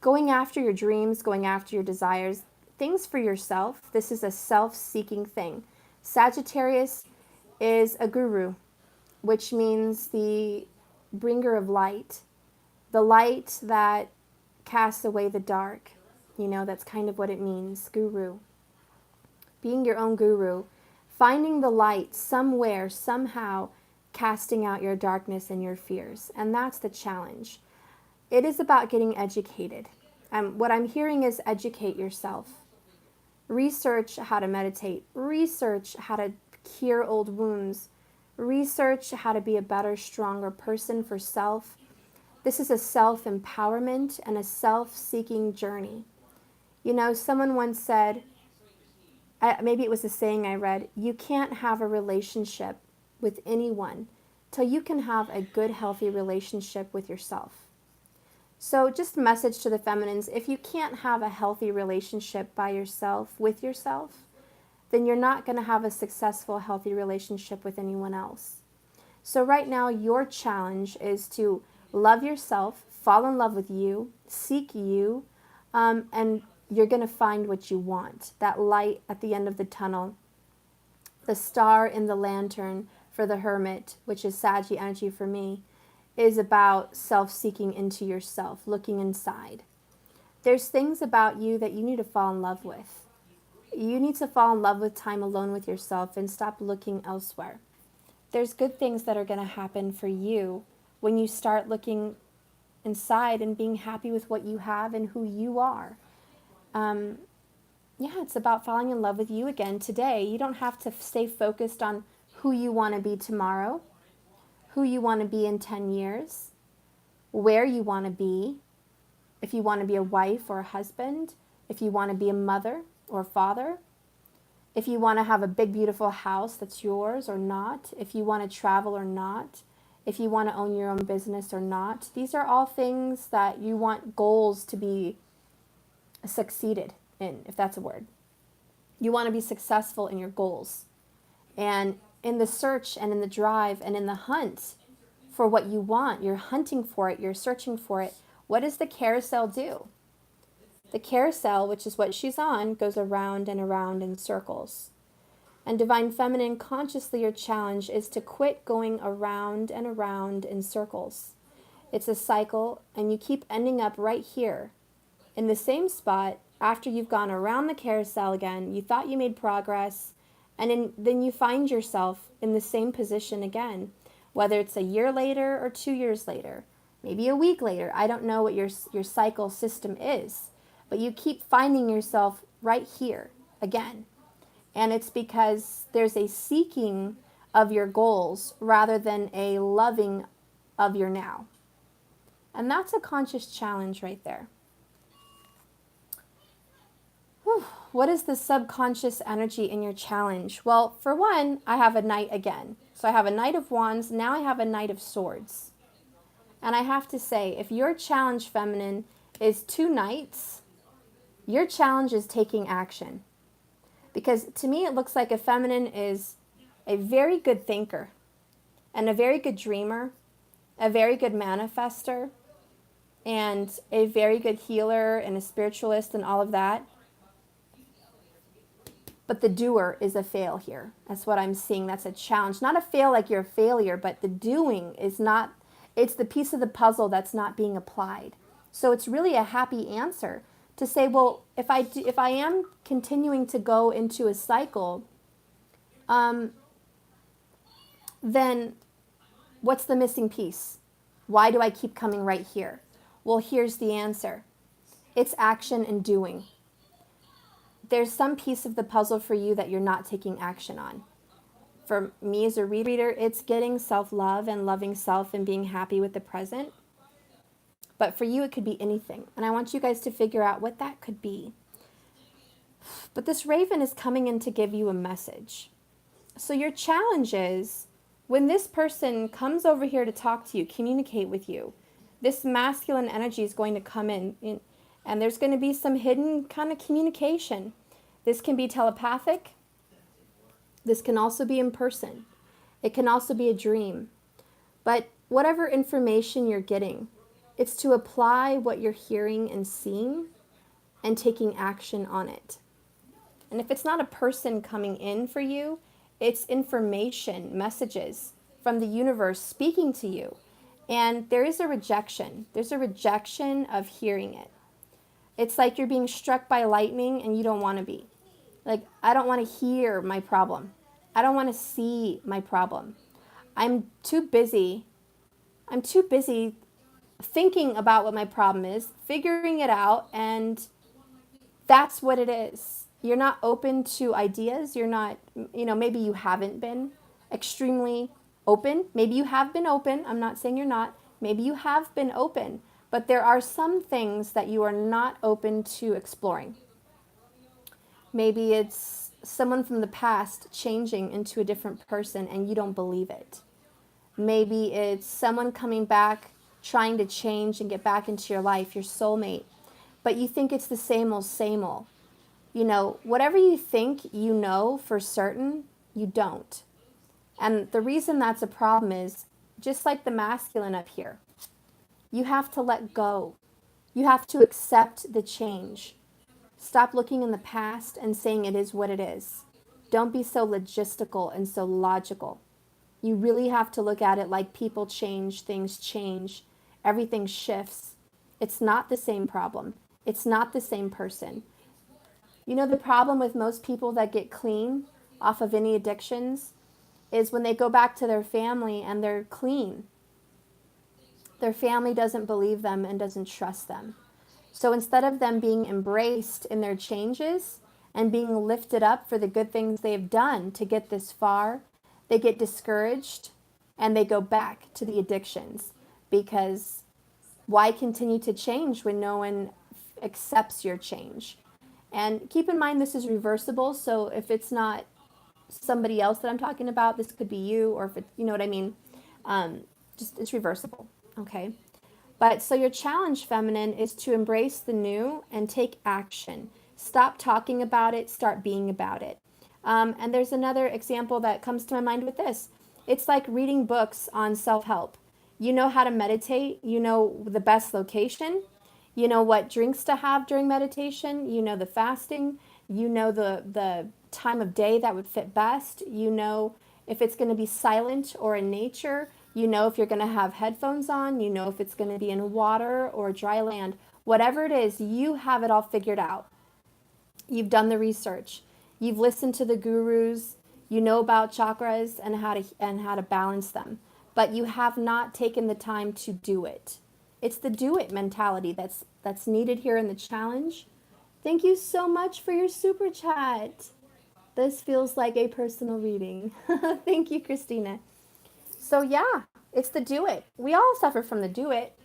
Going after your dreams, going after your desires, things for yourself. This is a self-seeking thing. Sagittarius is a guru, which means the bringer of light, the light that casts away the dark. You know, that's kind of what it means, guru. Being your own guru, finding the light somewhere, somehow, casting out your darkness and your fears. And that's the challenge. It is about getting educated. What I'm hearing is educate yourself. Research how to meditate. Research how to cure old wounds. Research how to be a better, stronger person for self. This is a self-empowerment and a self-seeking journey. You know, someone once said, maybe it was a saying I read, you can't have a relationship with anyone till you can have a good, healthy relationship with yourself. So just a message to the feminines, if you can't have a healthy relationship by yourself, with yourself, then you're not going to have a successful, healthy relationship with anyone else. So right now, your challenge is to love yourself, fall in love with you, seek you, and you're going to find what you want. That light at the end of the tunnel, the star in the lantern for the hermit, which is Saggy energy for me, is about self-seeking into yourself, looking inside. There's things about you that you need to fall in love with. You need to fall in love with time alone with yourself and stop looking elsewhere. There's good things that are going to happen for you when you start looking inside and being happy with what you have and who you are. Yeah, it's about falling in love with you again today. You don't have to stay focused on who you want to be tomorrow, who you want to be in 10 years, where you want to be, if you want to be a wife or a husband, if you want to be a mother or a father, if you want to have a big, beautiful house that's yours or not, if you want to travel or not, if you want to own your own business or not. These are all things that you want goals to be succeeded in, if that's a word. You want to be successful in your goals. And in the search and in the drive and in the hunt for what you want, you're hunting for it, you're searching for it. What does the carousel do? The carousel, which is what she's on, goes around and around in circles. And Divine Feminine, consciously your challenge is to quit going around and around in circles. It's a cycle, and you keep ending up right here in the same spot after you've gone around the carousel again. You thought you made progress, and then you find yourself in the same position again, whether it's a year later or 2 years later, maybe a week later. I don't know what your cycle system is, but you keep finding yourself right here again. And it's because there's a seeking of your goals rather than a loving of your now. And that's a conscious challenge right there. Whew. What is the subconscious energy in your challenge? Well, for one, I have a Knight again. So I have a Knight of Wands. Now I have a Knight of Swords. And I have to say, if your challenge, feminine, is 2 Knights, your challenge is taking action. Because to me, it looks like a feminine is a very good thinker and a very good dreamer, a very good manifester, and a very good healer and a spiritualist and all of that. But the doer is a fail here. That's what I'm seeing. That's a challenge. Not a fail like you're a failure, but the doing is not, it's the piece of the puzzle that's not being applied. So it's really a happy answer to say, well, if I am continuing to go into a cycle, then what's the missing piece? Why do I keep coming right here? Well, here's the answer. It's action and doing. There's some piece of the puzzle for you that you're not taking action on. For me as a reader, it's getting self-love and loving self and being happy with the present. But for you, it could be anything. And I want you guys to figure out what that could be. But this raven is coming in to give you a message. So your challenge is, when this person comes over here to talk to you, communicate with you, this masculine energy is going to come in and there's going to be some hidden kind of communication. This can be telepathic. This can also be in person. It can also be a dream. But whatever information you're getting, it's to apply what you're hearing and seeing and taking action on it. And if it's not a person coming in for you, it's information, messages from the universe speaking to you. And there is a rejection. There's a rejection of hearing it. It's like you're being struck by lightning and you don't want to be. Like, I don't want to hear my problem. I don't want to see my problem. I'm too busy thinking about what my problem is, figuring it out, and that's what it is. You're not open to ideas. You're not, maybe you haven't been extremely open. Maybe you have been open. I'm not saying you're not. Maybe you have been open. But there are some things that you are not open to exploring. Maybe it's someone from the past changing into a different person and you don't believe it. Maybe it's someone coming back, trying to change and get back into your life, your soulmate. But you think it's the same old, same old. Whatever you think you know for certain, you don't. And the reason that's a problem is, just like the masculine up here, you have to let go. You have to accept the change. Stop looking in the past and saying it is what it is. Don't be so logistical and so logical. You really have to look at it like people change, things change, everything shifts. It's not the same problem. It's not the same person. You know, the problem with most people that get clean off of any addictions is when they go back to their family and they're clean, their family doesn't believe them and doesn't trust them. So instead of them being embraced in their changes and being lifted up for the good things they've done to get this far, they get discouraged and they go back to the addictions, because why continue to change when no one accepts your change? And keep in mind, this is reversible. So if it's not somebody else that I'm talking about, this could be you, or if it, you know what I mean? Just it's reversible. Okay. But so your challenge, feminine, is to embrace the new and take action. Stop talking about it, start being about it. And there's another example that comes to my mind with this. It's like reading books on self help. You know how to meditate, you know the best location, you know what drinks to have during meditation, you know the fasting, you know the time of day that would fit best, you know if it's going to be silent or in nature, you know if you're going to have headphones on, you know if it's going to be in water or dry land. Whatever it is, you have it all figured out. You've done the research. You've listened to the gurus. You know about chakras and how to balance them. But you have not taken the time to do it. It's the do it mentality that's needed here in the challenge. Thank you so much for your super chat. This feels like a personal reading. Thank you, Christina. So yeah, it's the do it. We all suffer from the do it.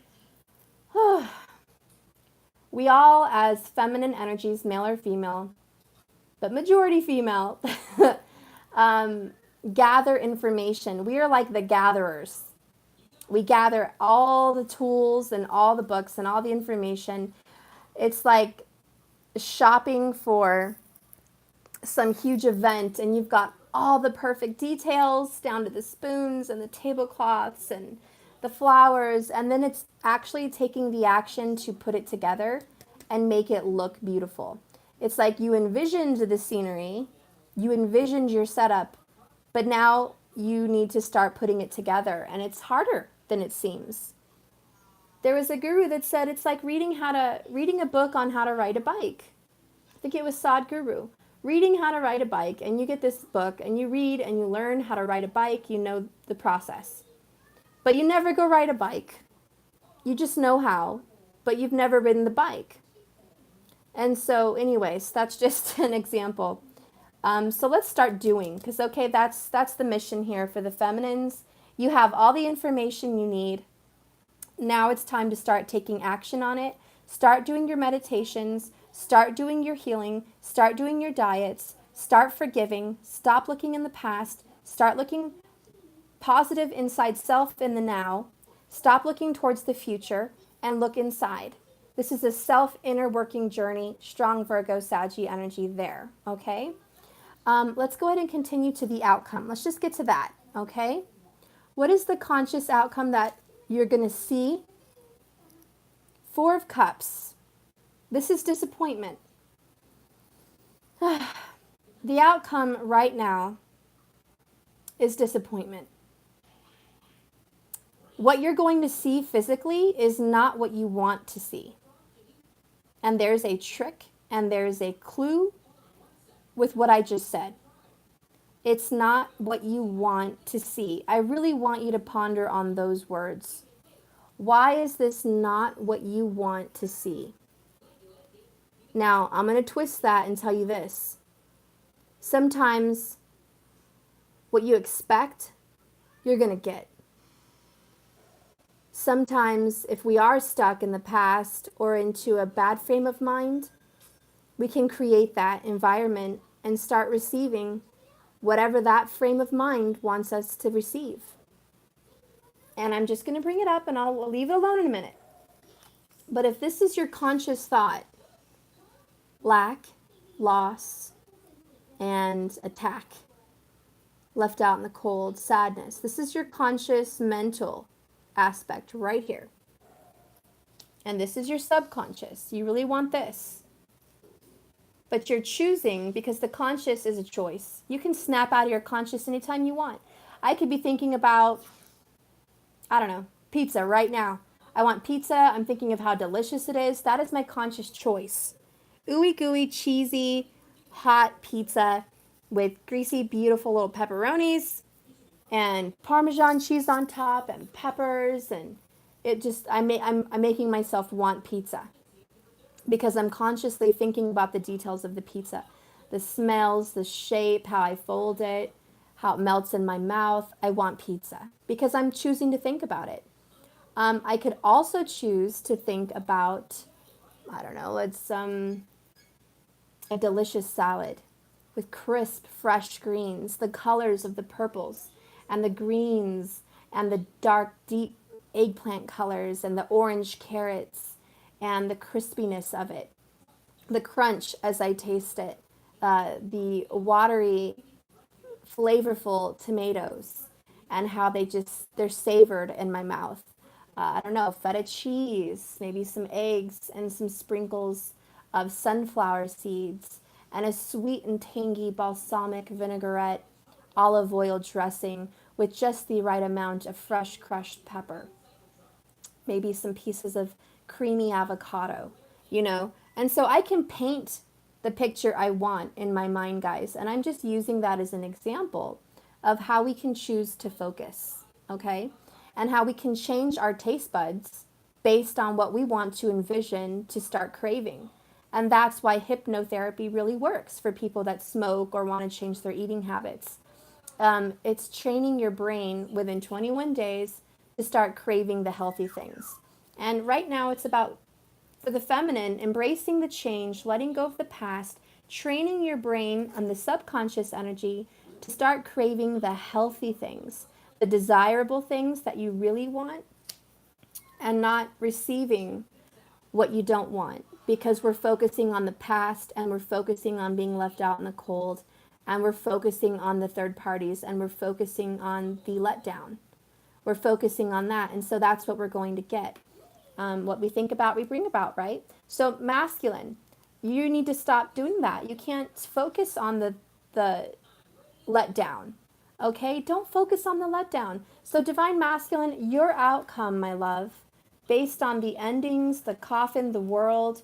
We all, as feminine energies, male or female, but majority female, gather information. We are like the gatherers. We gather all the tools and all the books and all the information. It's like shopping for some huge event and you've got all the perfect details down to the spoons and the tablecloths and the flowers, and then it's actually taking the action to put it together and make it look beautiful. It's like you envisioned the scenery, you envisioned your setup, but now you need to start putting it together, and it's harder than it seems. There was a guru that said it's like reading a book on how to ride a bike. I think it was Sadhguru. Reading how to ride a bike, and you get this book and you read and you learn how to ride a bike, you know the process. But you never go ride a bike. You just know how, but you've never ridden the bike. And so anyways, that's just an example. So let's start doing, because okay, that's the mission here for the feminines. You have all the information you need. Now it's time to start taking action on it. Start doing your meditations, start doing your healing, start doing your diets, start forgiving, stop looking in the past, start looking positive inside self in the now, stop looking towards the future, and look inside. This is a self inner working journey, strong Virgo Saggy energy there, okay? Let's go ahead and continue to the outcome. Let's just get to that, okay? What is the conscious outcome that you're going to see? Four of Cups. This is disappointment. The outcome right now is disappointment. What you're going to see physically is not what you want to see. And there's a trick and there's a clue with what I just said. It's not what you want to see. I really want you to ponder on those words. Why is this not what you want to see? Now, I'm going to twist that and tell you this. Sometimes what you expect, you're going to get. Sometimes if we are stuck in the past or into a bad frame of mind, we can create that environment and start receiving whatever that frame of mind wants us to receive. And I'm just going to bring it up and I'll leave it alone in a minute. But if this is your conscious thought, lack, loss, and attack, left out in the cold, sadness, this is your conscious mental aspect right here. And this is your subconscious. You really want this. But you're choosing because the conscious is a choice. You can snap out of your conscious anytime you want. I could be thinking about, I don't know, pizza right now. I want pizza. I'm thinking of how delicious it is. That is my conscious choice. Ooey gooey, cheesy, hot pizza with greasy, beautiful little pepperonis and Parmesan cheese on top and peppers. And it just, I'm making myself want pizza because I'm consciously thinking about the details of the pizza, the smells, the shape, how I fold it, how it melts in my mouth. I want pizza because I'm choosing to think about it. I could also choose to think about, I don't know, it's a delicious salad with crisp, fresh greens, the colors of the purples and the greens and the dark, deep eggplant colors and the orange carrots and the crispiness of it, the crunch as I taste it, the watery, flavorful tomatoes and how they're savored in my mouth. I don't know, feta cheese, maybe some eggs and some sprinkles of sunflower seeds and a sweet and tangy balsamic vinaigrette olive oil dressing with just the right amount of fresh crushed pepper, maybe some pieces of creamy avocado, you know? And so I can paint the picture I want in my mind, guys. And I'm just using that as an example of how we can choose to focus, okay? And how we can change our taste buds based on what we want to envision to start craving. And that's why hypnotherapy really works for people that smoke or want to change their eating habits. It's training your brain within 21 days to start craving the healthy things. And right now, it's about, for the feminine, embracing the change, letting go of the past, training your brain on the subconscious energy to start craving the healthy things, the desirable things that you really want, and not receiving what you don't want because we're focusing on the past and we're focusing on being left out in the cold and we're focusing on the third parties and we're focusing on the letdown. We're focusing on that. And so that's what we're going to get. What we think about, we bring about, right? So masculine, you need to stop doing that. You can't focus on the letdown. Okay? Don't focus on the letdown. So divine masculine, your outcome, my love, based on the endings, the coffin, the world,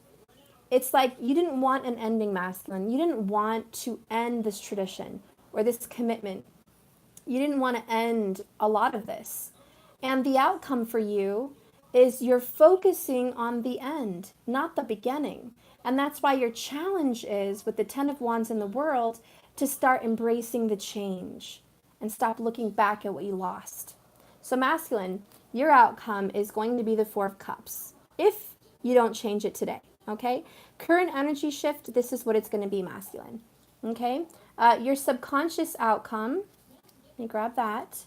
it's like you didn't want an ending, masculine. You didn't want to end this tradition or this commitment. You didn't want to end a lot of this. And the outcome for you is you're focusing on the end, not the beginning. And that's why your challenge is with the 10 of Wands in the world to start embracing the change and stop looking back at what you lost. So masculine, your outcome is going to be the 4 of Cups if you don't change it today, okay? Current energy shift, this is what it's going to be, masculine, okay? Your subconscious outcome, let me grab that.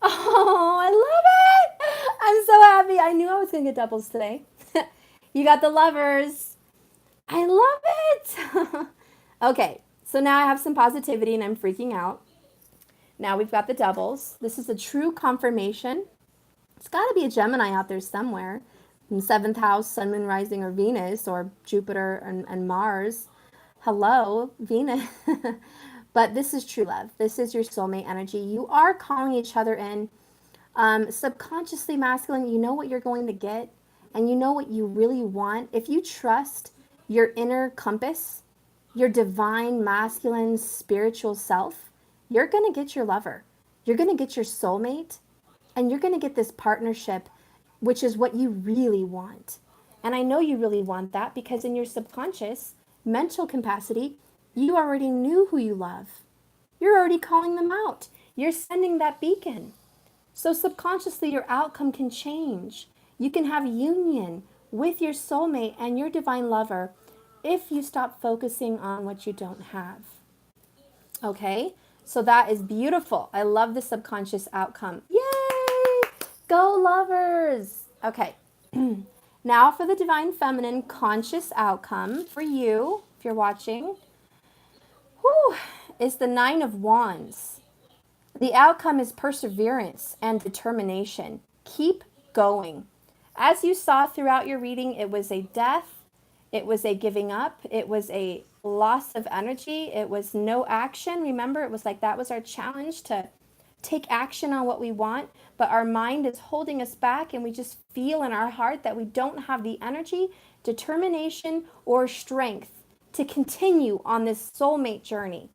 Oh, I love it. I'm so happy. I knew I was going to get doubles today. You got the Lovers. I love it. Okay, so now I have some positivity and I'm freaking out. Now we've got the doubles. This is a true confirmation. It's got to be a Gemini out there somewhere. In 7th house, Sun, Moon, Rising, or Venus, or Jupiter and Mars. Hello, Venus. But this is true love. This is your soulmate energy. You are calling each other in. Subconsciously masculine, you know what you're going to get, and you know what you really want. If you trust your inner compass, your divine masculine spiritual self, you're going to get your lover. You're going to get your soulmate, and you're going to get this partnership, which is what you really want. And I know you really want that because in your subconscious mental capacity, you already knew who you love. You're already calling them out. You're sending that beacon. So subconsciously, your outcome can change. You can have union with your soulmate and your divine lover if you stop focusing on what you don't have. Okay? So that is beautiful. I love the subconscious outcome. Yay! Go Lovers! Okay. Now for the divine feminine conscious outcome for you, if you're watching, is the 9 of Wands. The outcome is perseverance and determination. Keep going. as you saw throughout your reading, it was a death, it was a giving up, it was a loss of energy, it was no action. Remember, it was like that was our challenge, to take action on what we want, but our mind is holding us back, and we just feel in our heart that we don't have the energy, determination, or strength to continue on this soulmate journey.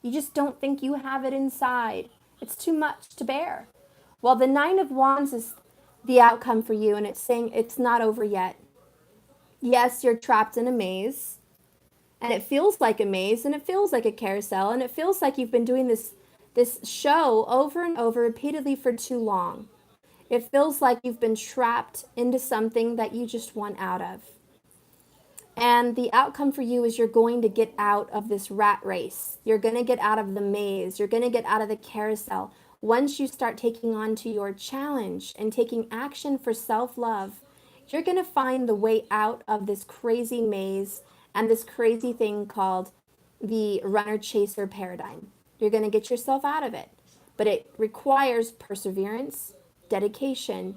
You just don't think you have it inside. It's too much to bear. Well, the Nine of Wands is the outcome for you, and it's saying it's not over yet. Yes, you're trapped in a maze, and it feels like a maze, and it feels like a carousel, and it feels like you've been doing this show over and over repeatedly for too long. It feels like you've been trapped into something that you just want out of. And the outcome for you is you're going to get out of this rat race. You're going to get out of the maze. You're going to get out of the carousel. Once you start taking on to your challenge and taking action for self-love, you're going to find the way out of this crazy maze and this crazy thing called the runner-chaser paradigm. You're going to get yourself out of it. But it requires perseverance, dedication,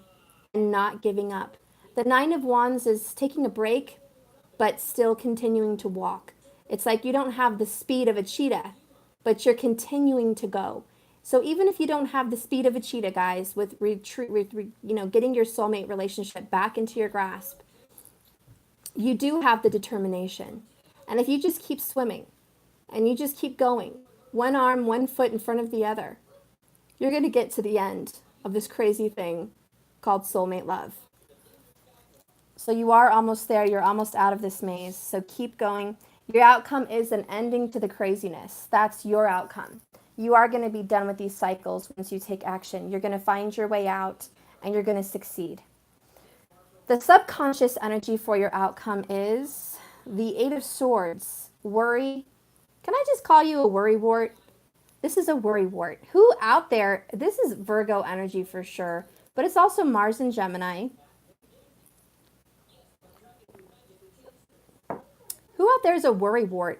and not giving up. The Nine of Wands is taking a break, but still continuing to walk. It's like you don't have the speed of a cheetah, but you're continuing to go. So even if you don't have the speed of a cheetah, guys, with getting your soulmate relationship back into your grasp, you do have the determination. And if you just keep swimming and you just keep going, one arm, one foot in front of the other, you're going to get to the end of this crazy thing called soulmate love. So you are almost there. You're almost out of this maze. So keep going. Your outcome is an ending to the craziness. That's your outcome. You are going to be done with these cycles once you take action. You're going to find your way out, and you're going to succeed. The subconscious energy for your outcome is the Eight of Swords. Worry. Can I just call you a worrywart? This is a worrywart. Who out there, this is Virgo energy for sure, but it's also Mars and Gemini. Who out there is a worrywart?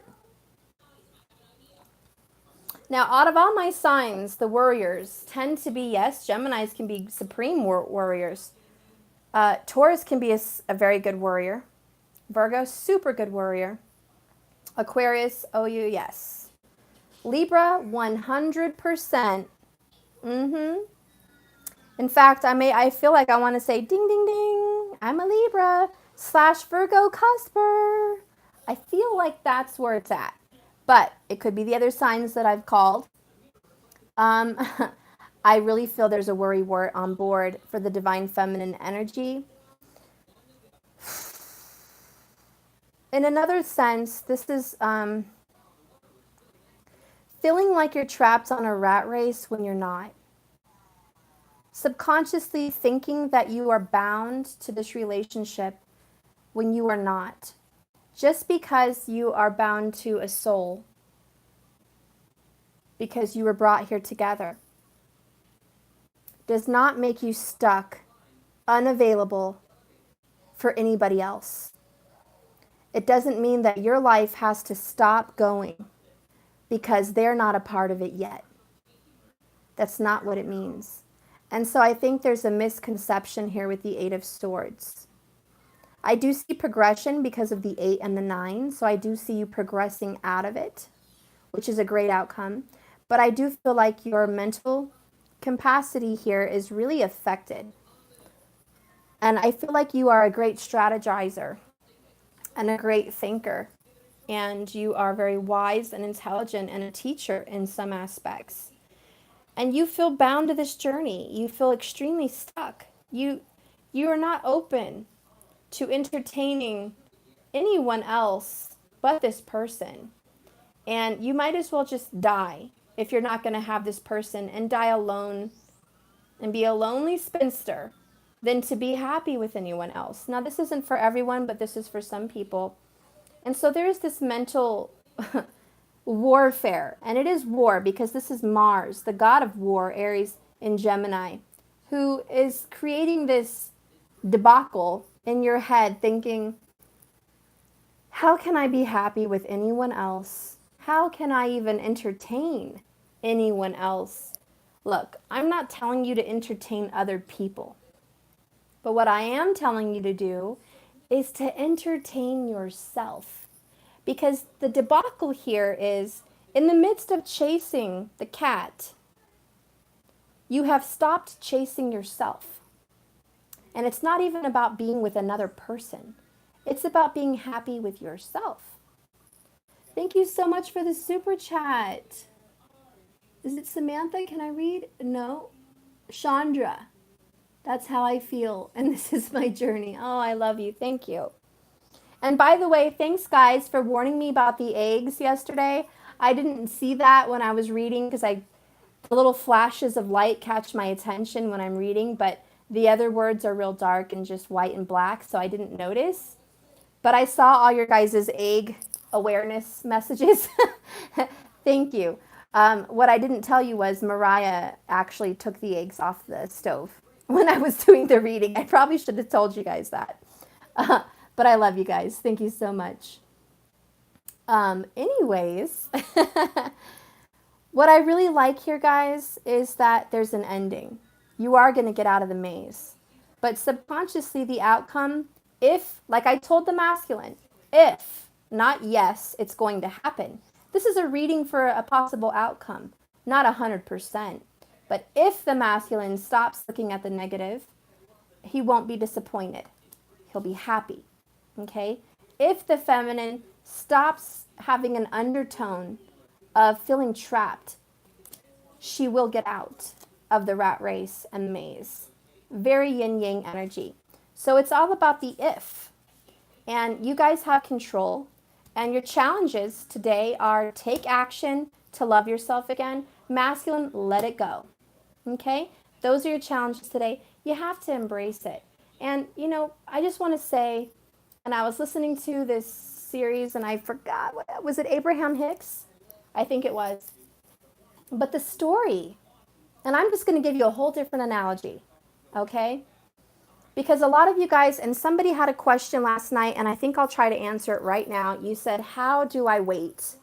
Now, out of all my signs, the warriors tend to be, yes, Geminis can be supreme warriors. Taurus can be a very good warrior. Virgo, super good warrior. Aquarius, oh, yes. Libra, 100%. In fact, I feel like I want to say, ding, ding, ding, I'm a Libra / Virgo cusper. I feel like that's where it's at. But it could be the other signs that I've called. I really feel there's a worrywart on board for the divine feminine energy. In another sense, this is feeling like you're trapped on a rat race when you're not. Subconsciously thinking that you are bound to this relationship when you are not. Just because you are bound to a soul, because you were brought here together, does not make you stuck, unavailable for anybody else. It doesn't mean that your life has to stop going because they're not a part of it yet. That's not what it means. And so I think there's a misconception here with the Eight of Swords. I do see progression because of the 8 and the 9, so I do see you progressing out of it, which is a great outcome. But I do feel like your mental capacity here is really affected. And I feel like you are a great strategizer and a great thinker. And you are very wise and intelligent and a teacher in some aspects. And you feel bound to this journey. You feel extremely stuck. You are not open to entertaining anyone else but this person. And you might as well just die if you're not going to have this person, and die alone and be a lonely spinster than to be happy with anyone else. Now, this isn't for everyone, but this is for some people. And so there is this mental warfare, and it is war because this is Mars, the god of war, Aries in Gemini, who is creating this debacle in your head thinking, how can I be happy with anyone else? How can I even entertain anyone else? Look, I'm not telling you to entertain other people. But what I am telling you to do is to entertain yourself. Because the debacle here is in the midst of chasing the cat, you have stopped chasing yourself. And it's not even about being with another person. It's about being happy with yourself. Thank you so much for the super chat. Is it Samantha? Can I read? No. Chandra. That's how I feel. And this is my journey. Oh, I love you. Thank you. And by the way, thanks guys for warning me about the eggs yesterday. I didn't see that when I was reading because the little flashes of light catch my attention when I'm reading, but the other words are real dark and just white and black, so I didn't notice. But I saw all your guys' egg awareness messages. Thank you. What I didn't tell you was Mariah actually took the eggs off the stove when I was doing the reading. I probably should have told you guys that. But I love you guys. Thank you so much. Anyways, what I really like here, guys, is that there's an ending. You are going to get out of the maze. But subconsciously, the outcome, if, like I told the masculine, if, not yes, it's going to happen. This is a reading for a possible outcome, not 100%. But if the masculine stops looking at the negative, he won't be disappointed. He'll be happy. Okay? If the feminine stops having an undertone of feeling trapped, she will get out of the rat race and maze. Very yin-yang energy. So it's all about the if. And you guys have control. And your challenges today are take action to love yourself again. Masculine, let it go. Okay? Those are your challenges today. You have to embrace it. And, you know, I just want to say, and I was listening to this series and I forgot, was it Abraham Hicks? I think it was. But the story, and I'm just going to give you a whole different analogy, okay? Because a lot of you guys, and somebody had a question last night, and I think I'll try to answer it right now. You said, how do I wait?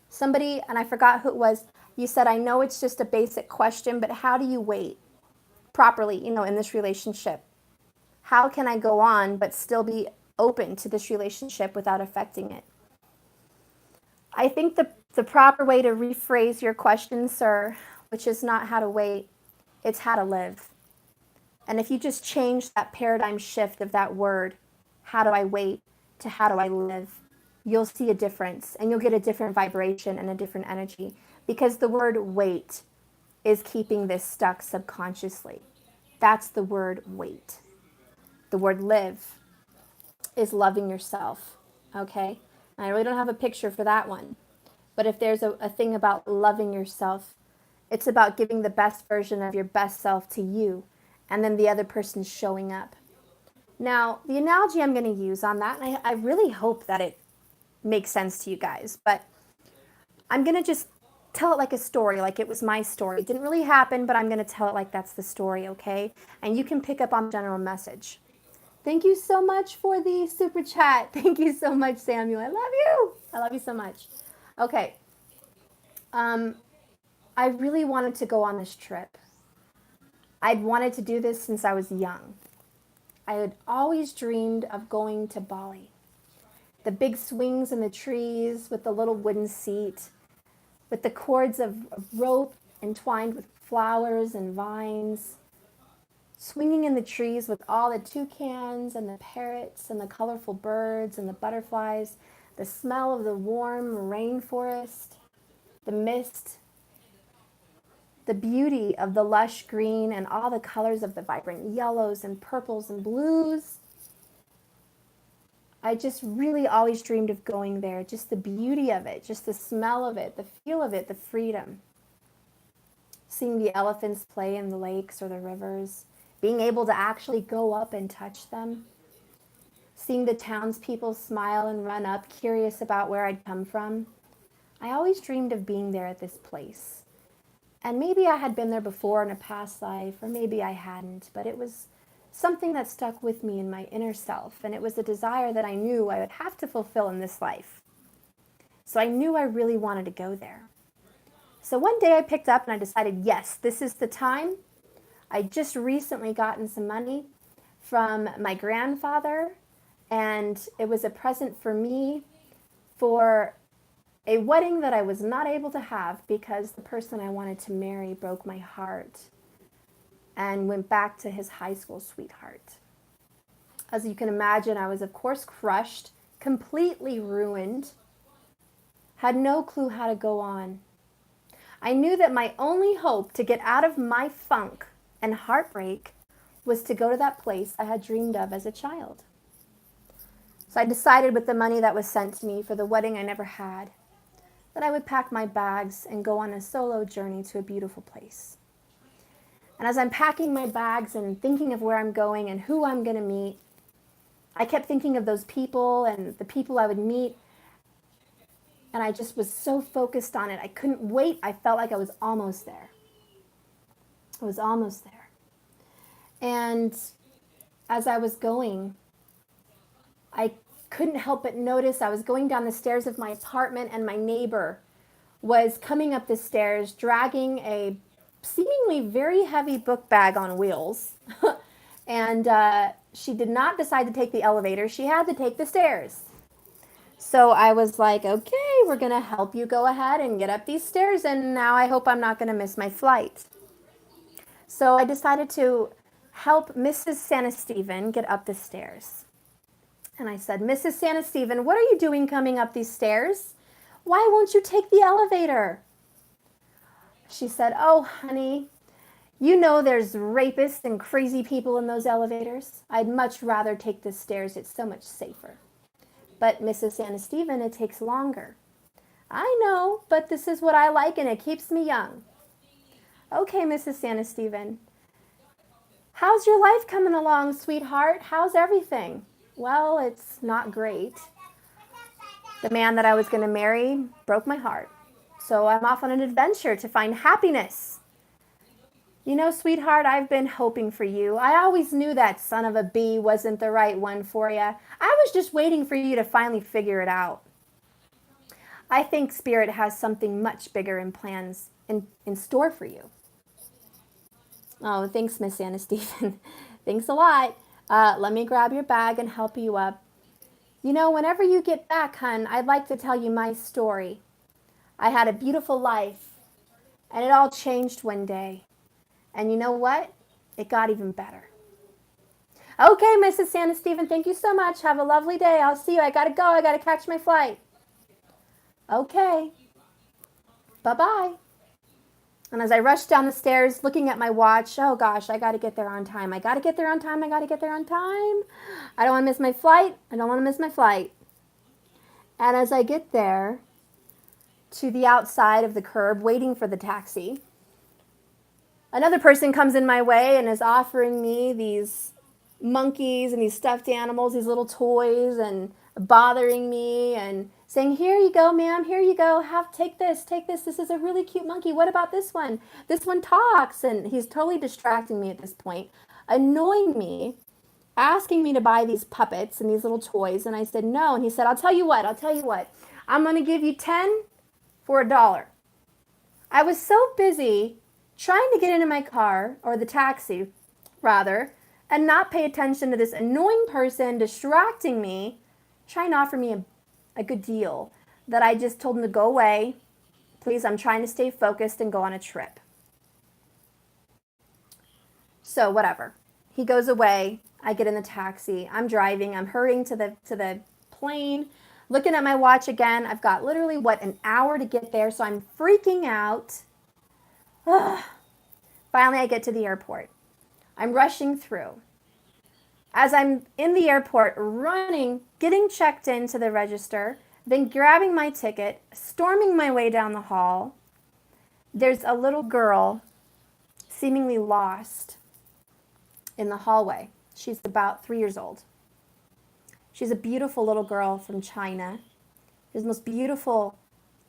Somebody, and I forgot who it was, you said, I know it's just a basic question, but how do you wait properly, you know, in this relationship? How can I go on but still be open to this relationship without affecting it? I think the proper way to rephrase your question, sir, which is not how to wait, it's how to live. And if you just change that paradigm shift of that word, how do I wait, to how do I live, you'll see a difference and you'll get a different vibration and a different energy, because the word wait is keeping this stuck subconsciously. That's the word wait. The word live is loving yourself, okay? And I really don't have a picture for that one. But if there's a thing about loving yourself, it's about giving the best version of your best self to you, and then the other person's showing up. Now, the analogy I'm going to use on that, and I really hope that it makes sense to you guys, but I'm going to just tell it like a story, like it was my story. It didn't really happen, but I'm going to tell it like that's the story, okay? And you can pick up on the general message. Thank you so much for the super chat. Thank you so much, Samuel. I love you. I love you so much. Okay. I really wanted to go on this trip. I'd wanted to do this since I was young. I had always dreamed of going to Bali. The big swings in the trees with the little wooden seat, with the cords of rope entwined with flowers and vines, swinging in the trees with all the toucans and the parrots and the colorful birds and the butterflies, the smell of the warm rainforest, the mist, the beauty of the lush green and all the colors of the vibrant yellows and purples and blues. I just really always dreamed of going there, just the beauty of it, just the smell of it, the feel of it, the freedom. Seeing the elephants play in the lakes or the rivers, being able to actually go up and touch them, seeing the townspeople smile and run up, curious about where I'd come from. I always dreamed of being there at this place. And maybe I had been there before in a past life, or maybe I hadn't, but it was something that stuck with me in my inner self, and it was a desire that I knew I would have to fulfill in this life. So I knew I really wanted to go there. So one day I picked up and I decided, yes, this is the time. I just recently gotten some money, from my grandfather, and it was a present for me for a wedding that I was not able to have because the person I wanted to marry broke my heart and went back to his high school sweetheart. As you can imagine, I was, of course, crushed, completely ruined, had no clue how to go on. I knew that my only hope to get out of my funk and heartbreak was to go to that place I had dreamed of as a child. So I decided with the money that was sent to me for the wedding I never had, that I would pack my bags and go on a solo journey to a beautiful place. And as I'm packing my bags and thinking of where I'm going and who I'm going to meet, I kept thinking of those people and the people I would meet, and I just was so focused on it. I couldn't wait. I felt like I was almost there. I was almost there. And as I was going, I couldn't help but notice I was going down the stairs of my apartment, and my neighbor was coming up the stairs dragging a seemingly very heavy book bag on wheels. And she did not decide to take the elevator. She had to take the stairs. So I was like, okay, we're going to help you go ahead and get up these stairs, and now I hope I'm not going to miss my flight. So I decided to help Mrs. Santa Stephen get up the stairs. And I said, Mrs. Santa Stephen, what are you doing coming up these stairs? Why won't you take the elevator? She said, oh, honey, you know there's rapists and crazy people in those elevators. I'd much rather take the stairs. It's so much safer. But Mrs. Santa Stephen, it takes longer. I know, but this is what I like, and it keeps me young. Okay, Mrs. Santa Stephen. How's your life coming along, sweetheart? How's everything? Well, it's not great. The man that I was going to marry broke my heart. So I'm off on an adventure to find happiness. You know, sweetheart, I've been hoping for you. I always knew that son of a bee wasn't the right one for you. I was just waiting for you to finally figure it out. I think Spirit has something much bigger in plans in store for you. Oh, thanks, Miss Santa Stephen. Thanks a lot. Let me grab your bag and help you up. You know, whenever you get back, hon, I'd like to tell you my story. I had a beautiful life, and it all changed one day. And you know what? It got even better. Okay, Mrs. Santa Stephen, thank you so much. Have a lovely day. I'll see you. I got to go. I got to catch my flight. Okay. Bye-bye. And as I rushed down the stairs, looking at my watch, oh gosh, I got to get there on time. I got to get there on time. I got to get there on time. I don't want to miss my flight. I don't want to miss my flight. And as I get there to the outside of the curb, waiting for the taxi, another person comes in my way and is offering me these monkeys and these stuffed animals, these little toys, and bothering me and saying, here you go, ma'am, here you go, take this, this is a really cute monkey, what about this one? This one talks. And he's totally distracting me at this point, annoying me, asking me to buy these puppets and these little toys. And I said, no. And he said, I'll tell you what, I'm going to give you 10 for $1. I was so busy trying to get into my car, or the taxi, rather, and not pay attention to this annoying person distracting me, trying to offer me a good deal, that I just told him to go away. Please, I'm trying to stay focused and go on a trip. So whatever. He goes away. I get in the taxi. I'm driving. I'm hurrying to the plane. Looking at my watch again. I've got literally, an hour to get there. So I'm freaking out. Ugh. Finally, I get to the airport. I'm rushing through. As I'm in the airport, running, getting checked into the register, then grabbing my ticket, storming my way down the hall, there's a little girl seemingly lost in the hallway. She's about 3 years old. She's a beautiful little girl from China. She has the most beautiful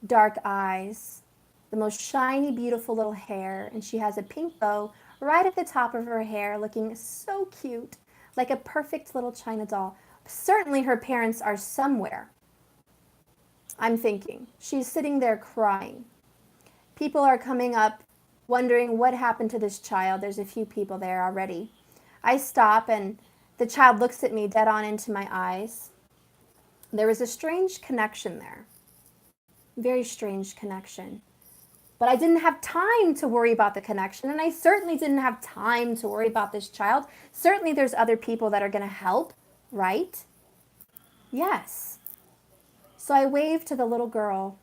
dark eyes, the most shiny, beautiful little hair, and she has a pink bow right at the top of her hair, looking so cute, like a perfect little China doll. Certainly her parents are somewhere. I'm thinking. She's sitting there crying. People are coming up, wondering what happened to this child. There's a few people there already. I stop, and The child looks at me dead on into my eyes. There was a strange connection there. Very strange connection. But I didn't have time to worry about the connection, and I certainly didn't have time to worry about this child. Certainly there's other people that are going to help, right? Yes. So I waved to the little girl,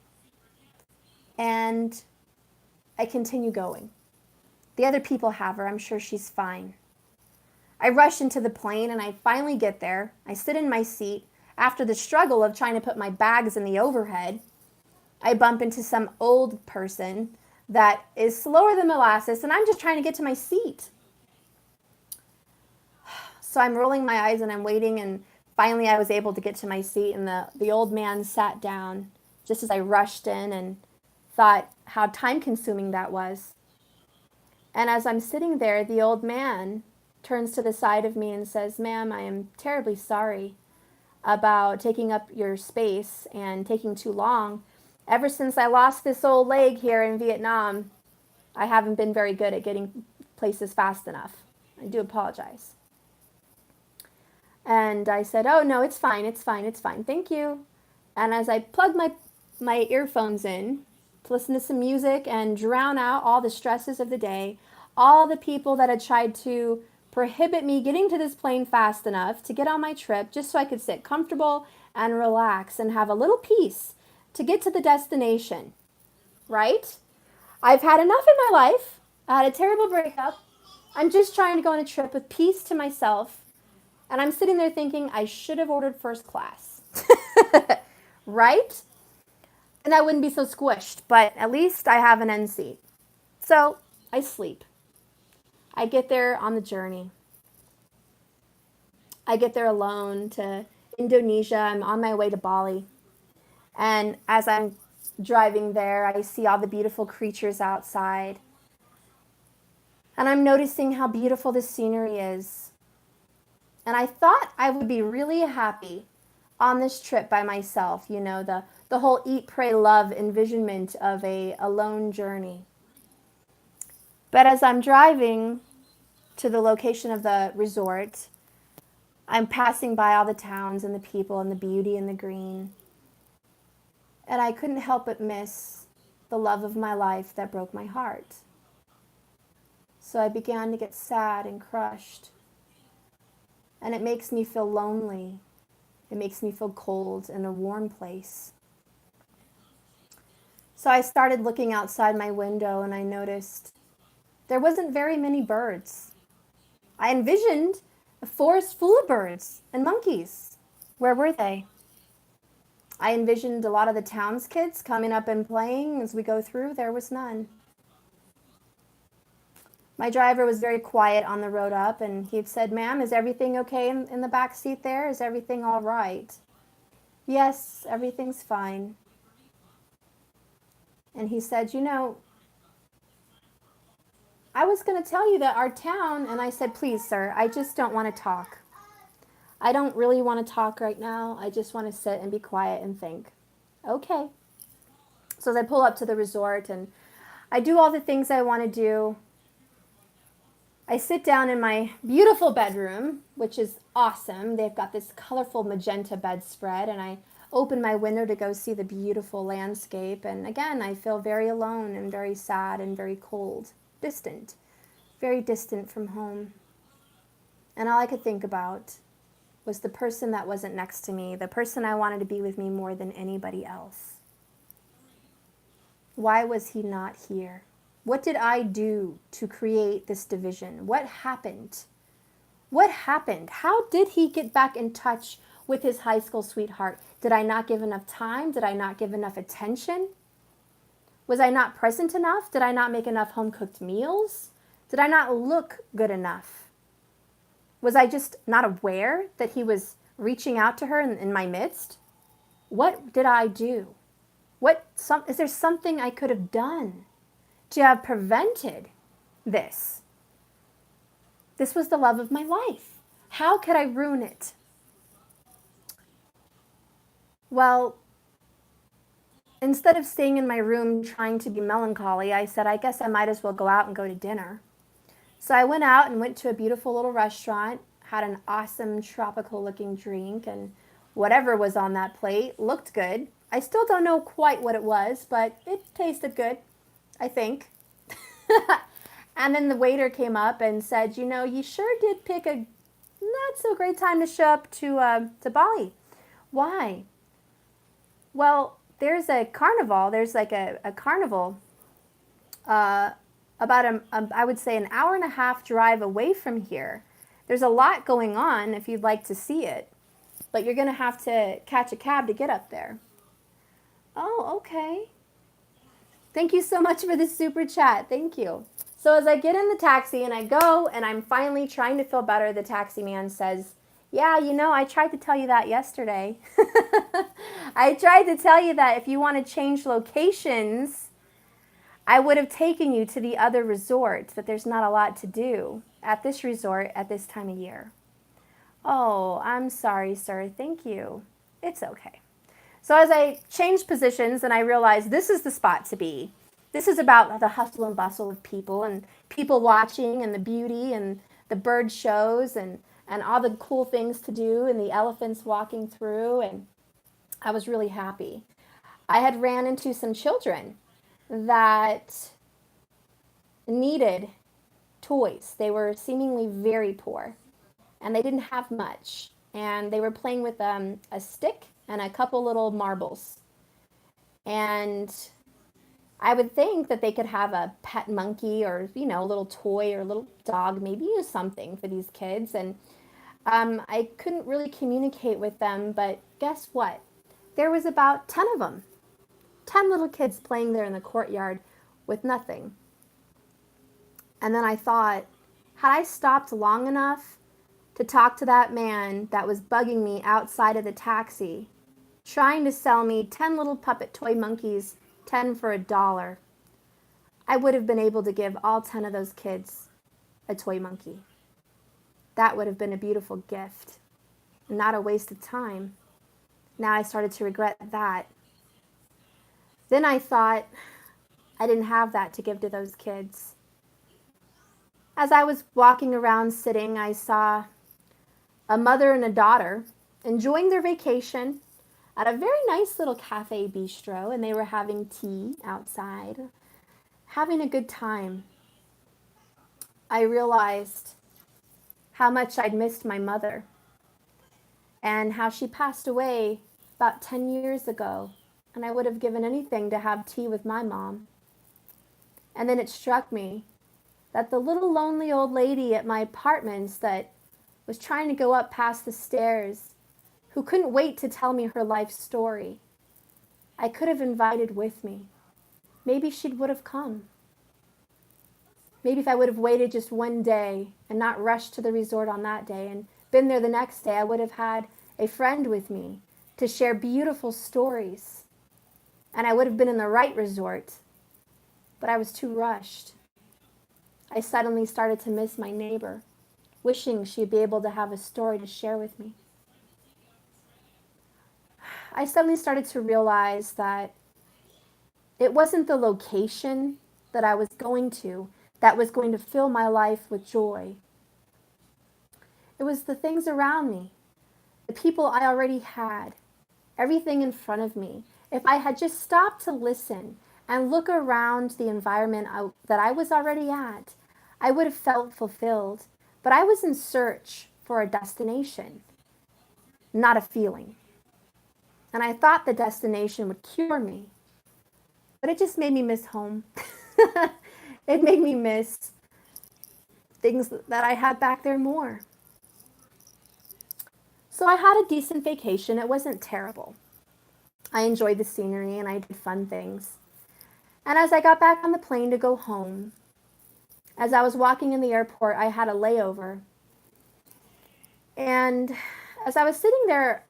and I continue going. The other people have her. I'm sure she's fine. I rush into the plane, and I finally get there. I sit in my seat. After the struggle of trying to put my bags in the overhead, I bump into some old person that is slower than molasses, and I'm just trying to get to my seat. So I'm rolling my eyes and I'm waiting, and finally I was able to get to my seat, and the old man sat down just as I rushed in and thought how time-consuming that was. And as I'm sitting there, the old man turns to the side of me and says, "Ma'am, I am terribly sorry about taking up your space and taking too long. Ever since I lost this old leg here in Vietnam, I haven't been very good at getting places fast enough. I do apologize." And I said, "Oh, no, it's fine, it's fine, it's fine. Thank you." And as I plugged my earphones in to listen to some music and drown out all the stresses of the day, all the people that had tried to prohibit me getting to this plane fast enough to get on my trip just so I could sit comfortable and relax and have a little peace to get to the destination, right? I've had enough in my life. I had a terrible breakup. I'm just trying to go on a trip with peace to myself. And I'm sitting there thinking I should have ordered first class, right? And I wouldn't be so squished, but at least I have an end seat. So I sleep. I get there on the journey. I get there alone to Indonesia. I'm on my way to Bali. And as I'm driving there, I see all the beautiful creatures outside. And I'm noticing how beautiful the scenery is. And I thought I would be really happy on this trip by myself, you know, the whole eat, pray, love envisionment of a alone journey. But as I'm driving to the location of the resort, I'm passing by all the towns and the people and the beauty and the green. And I couldn't help but miss the love of my life that broke my heart. So I began to get sad and crushed. And it makes me feel lonely. It makes me feel cold in a warm place. So I started looking outside my window, and I noticed there wasn't very many birds. I envisioned a forest full of birds and monkeys. Where were they? I envisioned a lot of the town's kids coming up and playing as we go through. There was none. My driver was very quiet on the road up, and he said, "Ma'am, is everything okay in the back seat there? Is everything all right?" "Yes, everything's fine." And he said, "You know, I was going to tell you that our town," and I said, "Please, sir, I just don't want to talk. I don't really want to talk right now. I just want to sit and be quiet and think." "Okay." So as I pull up to the resort and I do all the things I want to do, I sit down in my beautiful bedroom, which is awesome. They've got this colorful magenta bedspread, and I open my window to go see the beautiful landscape. And again, I feel very alone and very sad and very cold, distant, very distant from home. And all I could think about was the person that wasn't next to me, the person I wanted to be with me more than anybody else. Why was he not here? What did I do to create this division? What happened? What happened? How did he get back in touch with his high school sweetheart? Did I not give enough time? Did I not give enough attention? Was I not present enough? Did I not make enough home-cooked meals? Did I not look good enough? Was I just not aware that he was reaching out to her in my midst? What did I do? Is there something I could have done to have prevented this? This was the love of my life. How could I ruin it? Well, instead of staying in my room trying to be melancholy, I said, I guess I might as well go out and go to dinner. So I went out and went to a beautiful little restaurant, had an awesome tropical looking drink, and whatever was on that plate looked good. I still don't know quite what it was, but it tasted good, I think. And then the waiter came up and said, you know, you sure did pick a not so great time to show up to Bali. Why? Well, there's a carnival. There's like a carnival uh, about I would say an hour and a half drive away from here. There's a lot going on if you'd like to see it, but you're going to have to catch a cab to get up there. Oh, okay. Thank you so much for the super chat. Thank you. So as I get in the taxi and I go and I'm finally trying to feel better, the taxi man says, yeah, you know, I tried to tell you that yesterday. I tried to tell you that if you want to change locations, I would have taken you to the other resort, that there's not a lot to do at this resort at this time of year. Oh, I'm sorry, sir. Thank you. It's okay. So as I changed positions and I realized this is the spot to be. This is about the hustle and bustle of people and people watching and the beauty and the bird shows and all the cool things to do and the elephants walking through, and I was really happy. I had ran into some children that needed toys. They were seemingly very poor and they didn't have much. And they were playing with a stick and a couple little marbles. And I would think that they could have a pet monkey or, you know, a little toy or a little dog, maybe, you know, something for these kids. And I couldn't really communicate with them, but guess what? There was about 10 of them, 10 little kids playing there in the courtyard with nothing. And then I thought, had I stopped long enough to talk to that man that was bugging me outside of the taxi, trying to sell me 10 little puppet toy monkeys, 10 for $1, I would have been able to give all 10 of those kids a toy monkey. That would have been a beautiful gift, not a waste of time. Now I started to regret that. Then I thought I didn't have that to give to those kids. As I was walking around sitting, I saw a mother and a daughter enjoying their vacation at a very nice little cafe bistro, and they were having tea outside, having a good time. I realized how much I'd missed my mother and how she passed away about 10 years ago, and I would have given anything to have tea with my mom. And then it struck me that the little lonely old lady at my apartments that was trying to go up past the stairs, who couldn't wait to tell me her life story, I could have invited with me. Maybe she would have come. Maybe if I would have waited just one day and not rushed to the resort on that day and been there the next day, I would have had a friend with me to share beautiful stories. And I would have been in the right resort, but I was too rushed. I suddenly started to miss my neighbor, wishing she'd be able to have a story to share with me. I suddenly started to realize that it wasn't the location that I was going to that was going to fill my life with joy. It was the things around me, the people I already had, everything in front of me. If I had just stopped to listen and look around the environment that I was already at, I would have felt fulfilled. But I was in search for a destination, not a feeling. And I thought the destination would cure me, but it just made me miss home. It made me miss things that I had back there more. So I had a decent vacation. It wasn't terrible. I enjoyed the scenery and I did fun things. And as I got back on the plane to go home, as I was walking in the airport, I had a layover. And as I was sitting there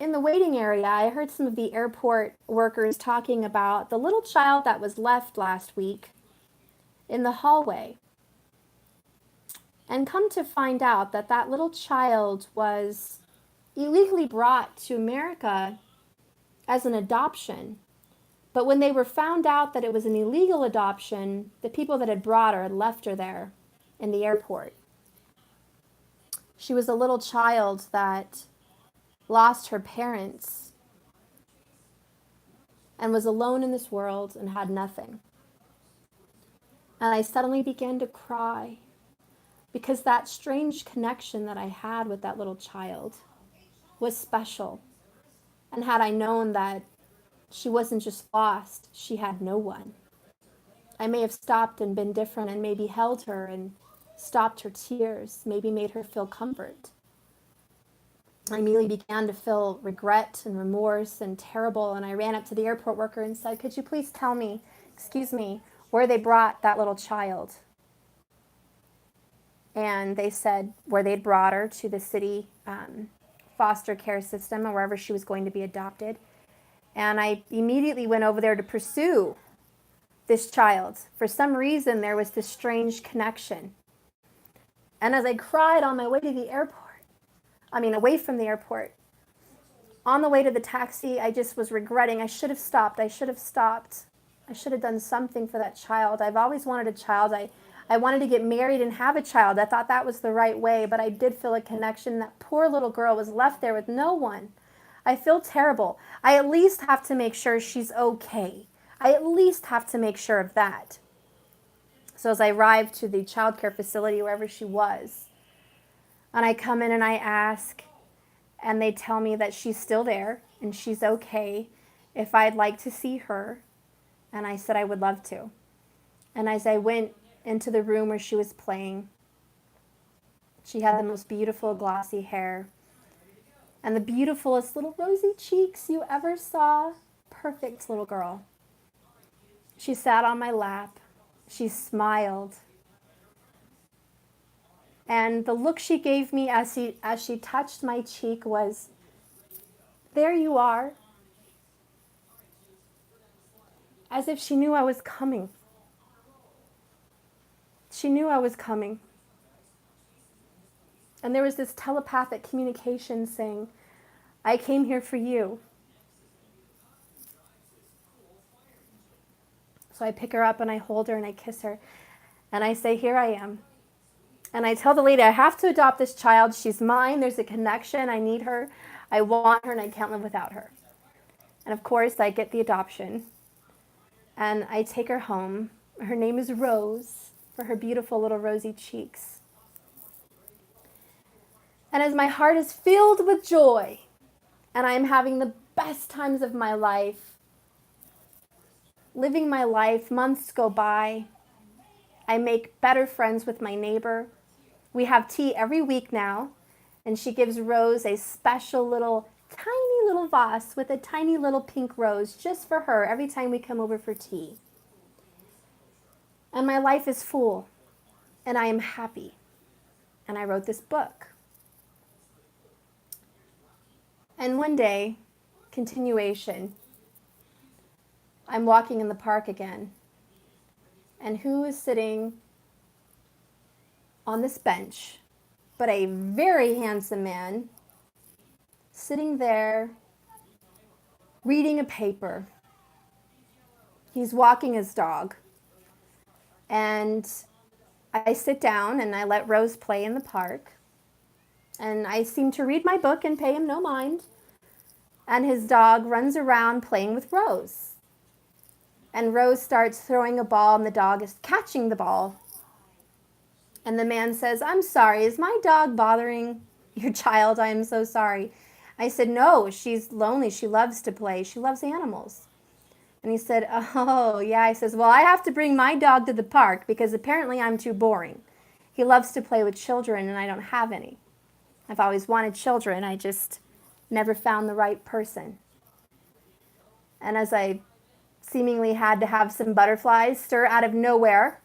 in the waiting area, I heard some of the airport workers talking about the little child that was left last week in the hallway. And come to find out that that little child was illegally brought to America as an adoption. But when they were found out that it was an illegal adoption, the people that had brought her had left her there in the airport. She was a little child that lost her parents and was alone in this world and had nothing. And I suddenly began to cry because that strange connection that I had with that little child was special. And had I known that she wasn't just lost, she had no one, I may have stopped and been different and maybe held her and stopped her tears, maybe made her feel comfort. I immediately began to feel regret and remorse and terrible, and I ran up to the airport worker and said, "Could you please tell me, excuse me, where they brought that little child?" And they said where they'd brought her to the city foster care system or wherever she was going to be adopted. And I immediately went over there to pursue this child. For some reason, there was this strange connection. And as I cried on my way to the airport, away from the airport, on the way to the taxi, I just was regretting. I should have stopped. I should have stopped. I should have done something for that child. I've always wanted a child. I wanted to get married and have a child. I thought that was the right way, but I did feel a connection. That poor little girl was left there with no one. I feel terrible. I at least have to make sure she's okay. I at least have to make sure of that. So as I arrived to the child care facility, wherever she was, and I come in and I ask, and they tell me that she's still there and she's okay, if I'd like to see her. And I said I would love to. And as I went into the room where she was playing, she had the most beautiful glossy hair and the beautifulest little rosy cheeks you ever saw. Perfect little girl. She sat on my lap. She smiled. And the look she gave me as she touched my cheek was, "There you are." As if she knew I was coming. She knew I was coming. And there was this telepathic communication saying, "I came here for you." So I pick her up and I hold her and I kiss her. And I say, "Here I am." And I tell the lady, "I have to adopt this child. She's mine. There's a connection. I need her. I want her and I can't live without her." And of course, I get the adoption. And I take her home. Her name is Rose, for her beautiful little rosy cheeks. And as my heart is filled with joy, and I'm having the best times of my life, living my life, months go by. I make better friends with my neighbor. We have tea every week now, and she gives Rose a special little, tiny little vase with a tiny little pink rose just for her every time we come over for tea. And my life is full, and I am happy. And I wrote this book. And one day, continuation, I'm walking in the park again. And who is sitting on this bench but a very handsome man sitting there reading a paper. He's walking his dog. And I sit down and I let Rose play in the park. And I seem to read my book and pay him no mind. And his dog runs around playing with Rose. And Rose starts throwing a ball and the dog is catching the ball. And the man says, "I'm sorry, is my dog bothering your child? I am so sorry." I said, "No, she's lonely. She loves to play. She loves animals." And he said, "Oh, yeah." I says, "Well, I have to bring my dog to the park because apparently I'm too boring. He loves to play with children and I don't have any. I've always wanted children. I just never found the right person." And as I seemingly had to have some butterflies stir out of nowhere,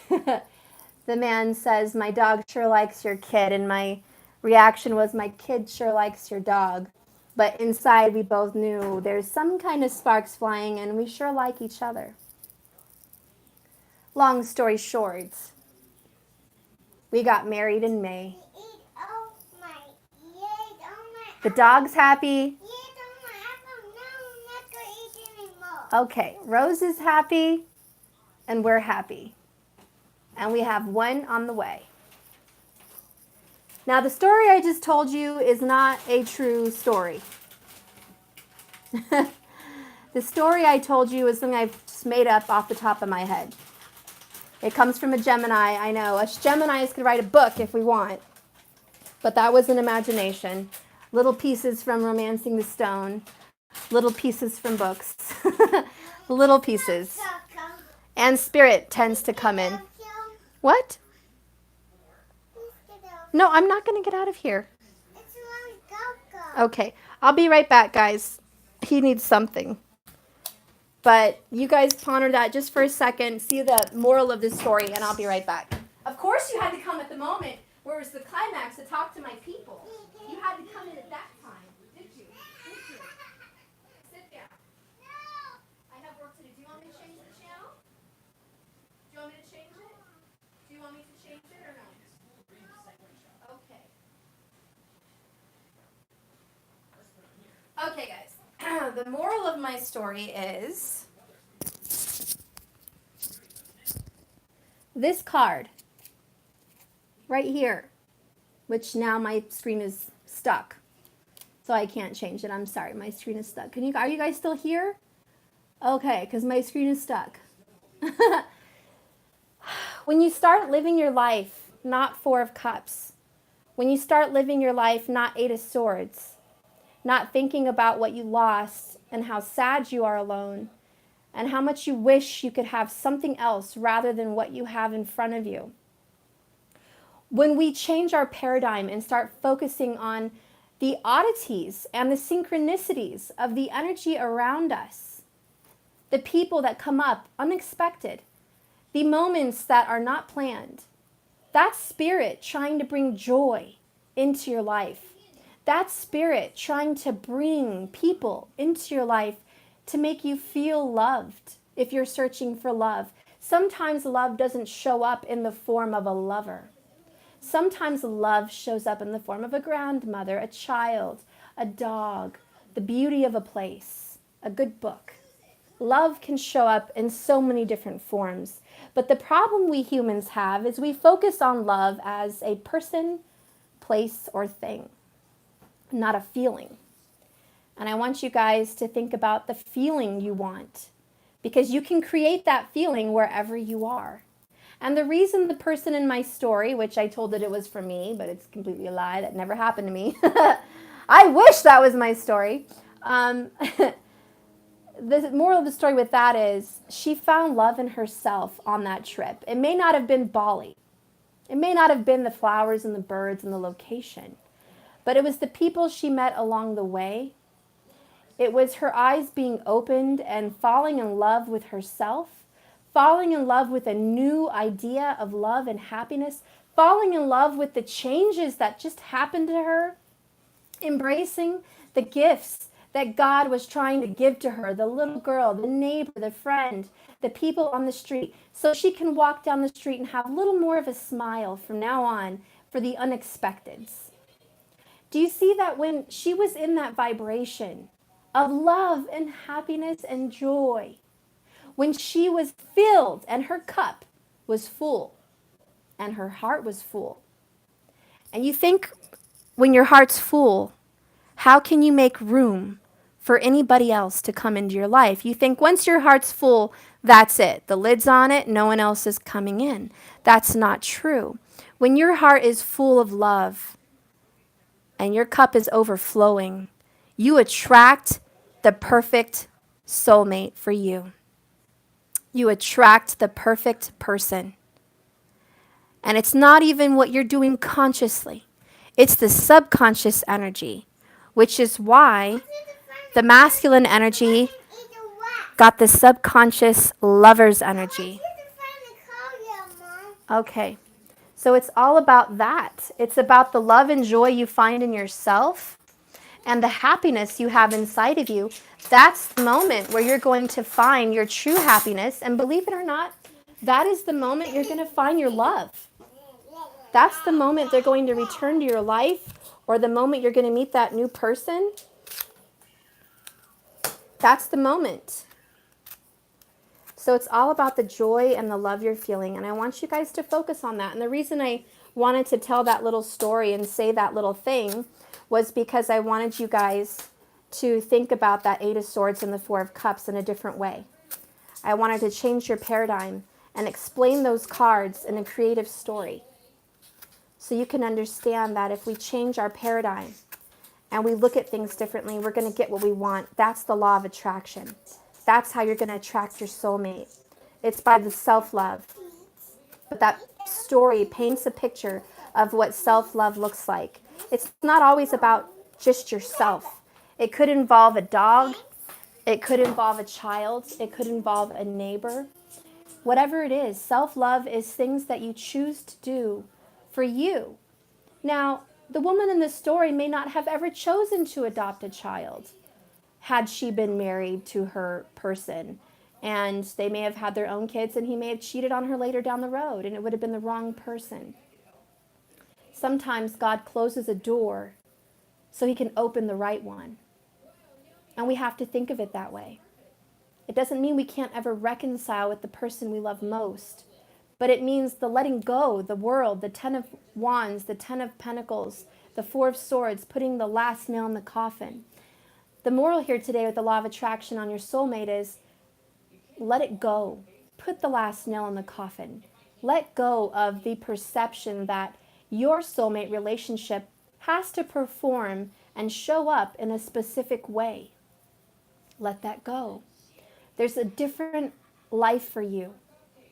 the man says, "My dog sure likes your kid." And my reaction was, "My kid sure likes your dog." But inside we both knew there's some kind of sparks flying and we sure like each other. Long story short, we got married in May. The dog's happy. Okay, Rose is happy and we're happy. And we have one on the way. Now, the story I just told you is not a true story. The story I told you is something I've just made up off the top of my head. It comes from a Gemini, I know. Us Geminis could write a book if we want. But that was an imagination. Little pieces from Romancing the Stone. Little pieces from books. Little pieces. And spirit tends to come in. What? No, I'm not going to get out of here. Okay, I'll be right back, guys. He needs something. But you guys ponder that just for a second, see the moral of this story, and I'll be right back. Of course you had to come at the moment where it was the climax to talk to my people. You had to come in at that time, did you? Did you? Sit down. I have work to do. Do you want me to change the channel? Do you want me to change it? Do you want me to change it or no? Okay. Okay, guys. The moral of my story is this card right here, which now my screen is stuck, so I can't change it. I'm sorry, my screen is stuck. Are you guys still here? Okay, because my screen is stuck. When you start living your life, not Four of Cups, when you start living your life, not Eight of Swords, not thinking about what you lost and how sad you are alone and how much you wish you could have something else rather than what you have in front of you. When we change our paradigm and start focusing on the oddities and the synchronicities of the energy around us, the people that come up unexpected, the moments that are not planned, that's spirit trying to bring joy into your life. That's spirit trying to bring people into your life to make you feel loved if you're searching for love. Sometimes love doesn't show up in the form of a lover. Sometimes love shows up in the form of a grandmother, a child, a dog, the beauty of a place, a good book. Love can show up in so many different forms. But the problem we humans have is we focus on love as a person, place, or thing, not a feeling. And I want you guys to think about the feeling you want, because you can create that feeling wherever you are. And the reason the person in my story, which I told that it was for me, but it's completely a lie, that never happened to me. I wish that was my story. The moral of the story with that is she found love in herself on that trip. It may not have been Bali. It may not have been the flowers and the birds and the location, but it was the people she met along the way. It was her eyes being opened and falling in love with herself, falling in love with a new idea of love and happiness, falling in love with the changes that just happened to her, embracing the gifts that God was trying to give to her, the little girl, the neighbor, the friend, the people on the street, so she can walk down the street and have a little more of a smile from now on for the unexpecteds. Do you see that when she was in that vibration of love and happiness and joy, when she was filled and her cup was full and her heart was full? And you think when your heart's full, how can you make room for anybody else to come into your life? You think once your heart's full, that's it. The lid's on it, no one else is coming in. That's not true. When your heart is full of love and your cup is overflowing, you attract the perfect soulmate for you. You attract the perfect person. And it's not even what you're doing consciously. It's the subconscious energy, which is why the masculine energy got the subconscious lover's energy. Okay, so it's all about that. It's about the love and joy you find in yourself and the happiness you have inside of you. That's the moment where you're going to find your true happiness. And believe it or not, that is the moment you're going to find your love. That's the moment they're going to return to your life, or the moment you're going to meet that new person. That's the moment. So it's all about the joy and the love you're feeling. And I want you guys to focus on that. And the reason I wanted to tell that little story and say that little thing was because I wanted you guys to think about that Eight of Swords and the Four of Cups in a different way. I wanted to change your paradigm and explain those cards in a creative story. So you can understand that if we change our paradigm and we look at things differently, we're going to get what we want. That's the law of attraction. That's how you're going to attract your soulmate. It's by the self-love. But that story paints a picture of what self-love looks like. It's not always about just yourself. It could involve a dog. It could involve a child. It could involve a neighbor. Whatever it is, self-love is things that you choose to do for you. Now, the woman in the story may not have ever chosen to adopt a child had she been married to her person. And they may have had their own kids, and he may have cheated on her later down the road, and it would have been the wrong person. Sometimes God closes a door so he can open the right one. And we have to think of it that way. It doesn't mean we can't ever reconcile with the person we love most, but it means the letting go, the world, the Ten of Wands, the Ten of Pentacles, the Four of Swords, putting the last nail in the coffin. The moral here today with the law of attraction on your soulmate is let it go. Put the last nail in the coffin. Let go of the perception that your soulmate relationship has to perform and show up in a specific way. Let that go. There's a different life for you,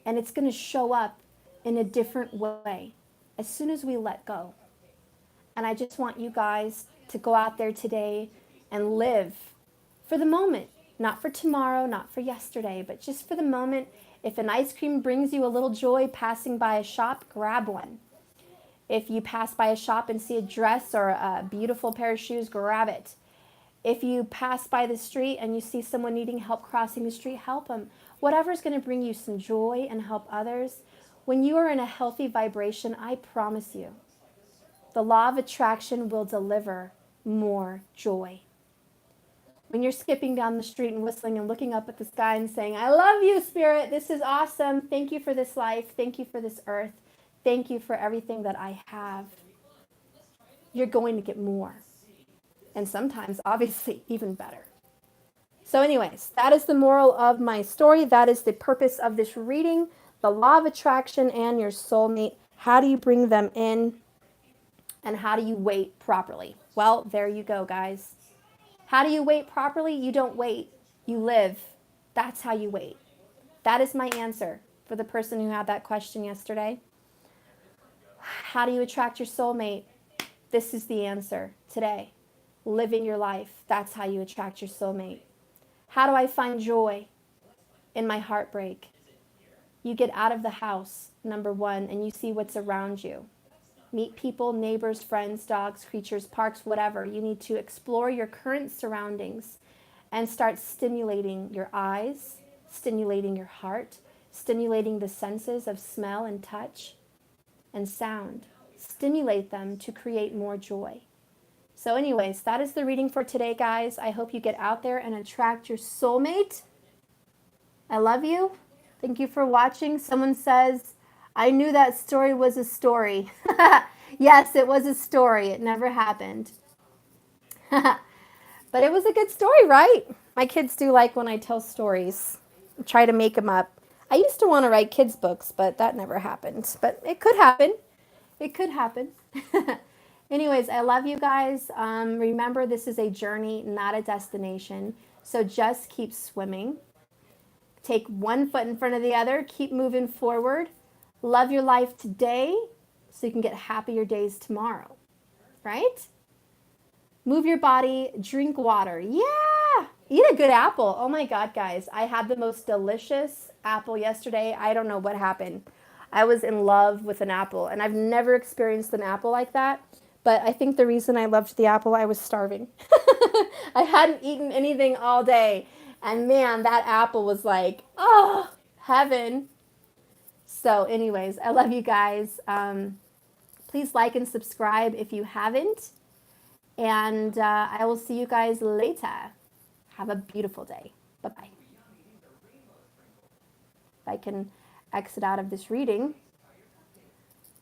and it's going to show up in a different way as soon as we let go. And I just want you guys to go out there today and live for the moment. Not for tomorrow, not for yesterday, but just for the moment. If an ice cream brings you a little joy passing by a shop, grab one. If you pass by a shop and see a dress or a beautiful pair of shoes, grab it. If you pass by the street and you see someone needing help crossing the street, help them. Whatever's going to bring you some joy and help others. When you are in a healthy vibration, I promise you, the law of attraction will deliver more joy. When you're skipping down the street and whistling and looking up at the sky and saying, I love you, Spirit. This is awesome. Thank you for this life. Thank you for this earth. Thank you for everything that I have. You're going to get more. And sometimes, obviously, even better. So anyways, that is the moral of my story. That is the purpose of this reading. The law of attraction and your soulmate. How do you bring them in? And how do you wait properly? Well, there you go, guys. How do you wait properly? You don't wait. You live. That's how you wait. That is my answer for the person who had that question yesterday. How do you attract your soulmate? This is the answer today. Living your life. That's how you attract your soulmate. How do I find joy in my heartbreak? You get out of the house, number one, and you see what's around you. Meet people, neighbors, friends, dogs, creatures, parks, whatever. You need to explore your current surroundings and start stimulating your eyes, stimulating your heart, stimulating the senses of smell and touch and sound. Stimulate them to create more joy. So anyways, that is the reading for today, guys. I hope you get out there and attract your soulmate. I love you. Thank you for watching. Someone says, I knew that story was a story. Yes, it was a story. It never happened. But it was a good story, right? My kids do like when I tell stories. I try to make them up. I used to want to write kids' books, but that never happened. But it could happen. It could happen. Anyways, I love you guys. Remember, this is a journey, not a destination. So just keep swimming. Take one foot in front of the other. Keep moving forward. Love your life today so you can get happier days tomorrow. Right? Move your body. Drink water. Yeah! Eat a good apple. Oh my God, guys. I had the most delicious apple yesterday. I don't know what happened. I was in love with an apple, and I've never experienced an apple like that. But I think the reason I loved the apple, I was starving. I hadn't eaten anything all day. And man, that apple was like, oh, heaven. So anyways, I love you guys. Please like and subscribe if you haven't. And I will see you guys later. Have a beautiful day. Bye-bye. If I can exit out of this reading.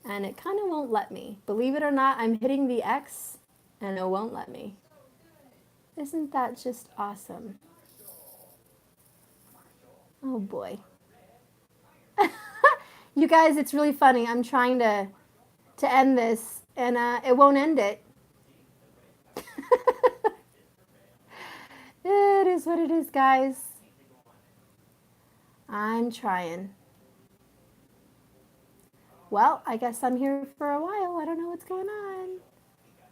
And it kind of won't let me. Believe it or not, I'm hitting the X and it won't let me. Isn't that just awesome? Oh boy. You guys, it's really funny. I'm trying to end this and it won't end it. It is what it is, guys. I'm trying. Well, I guess I'm here for a while. I don't know what's going on.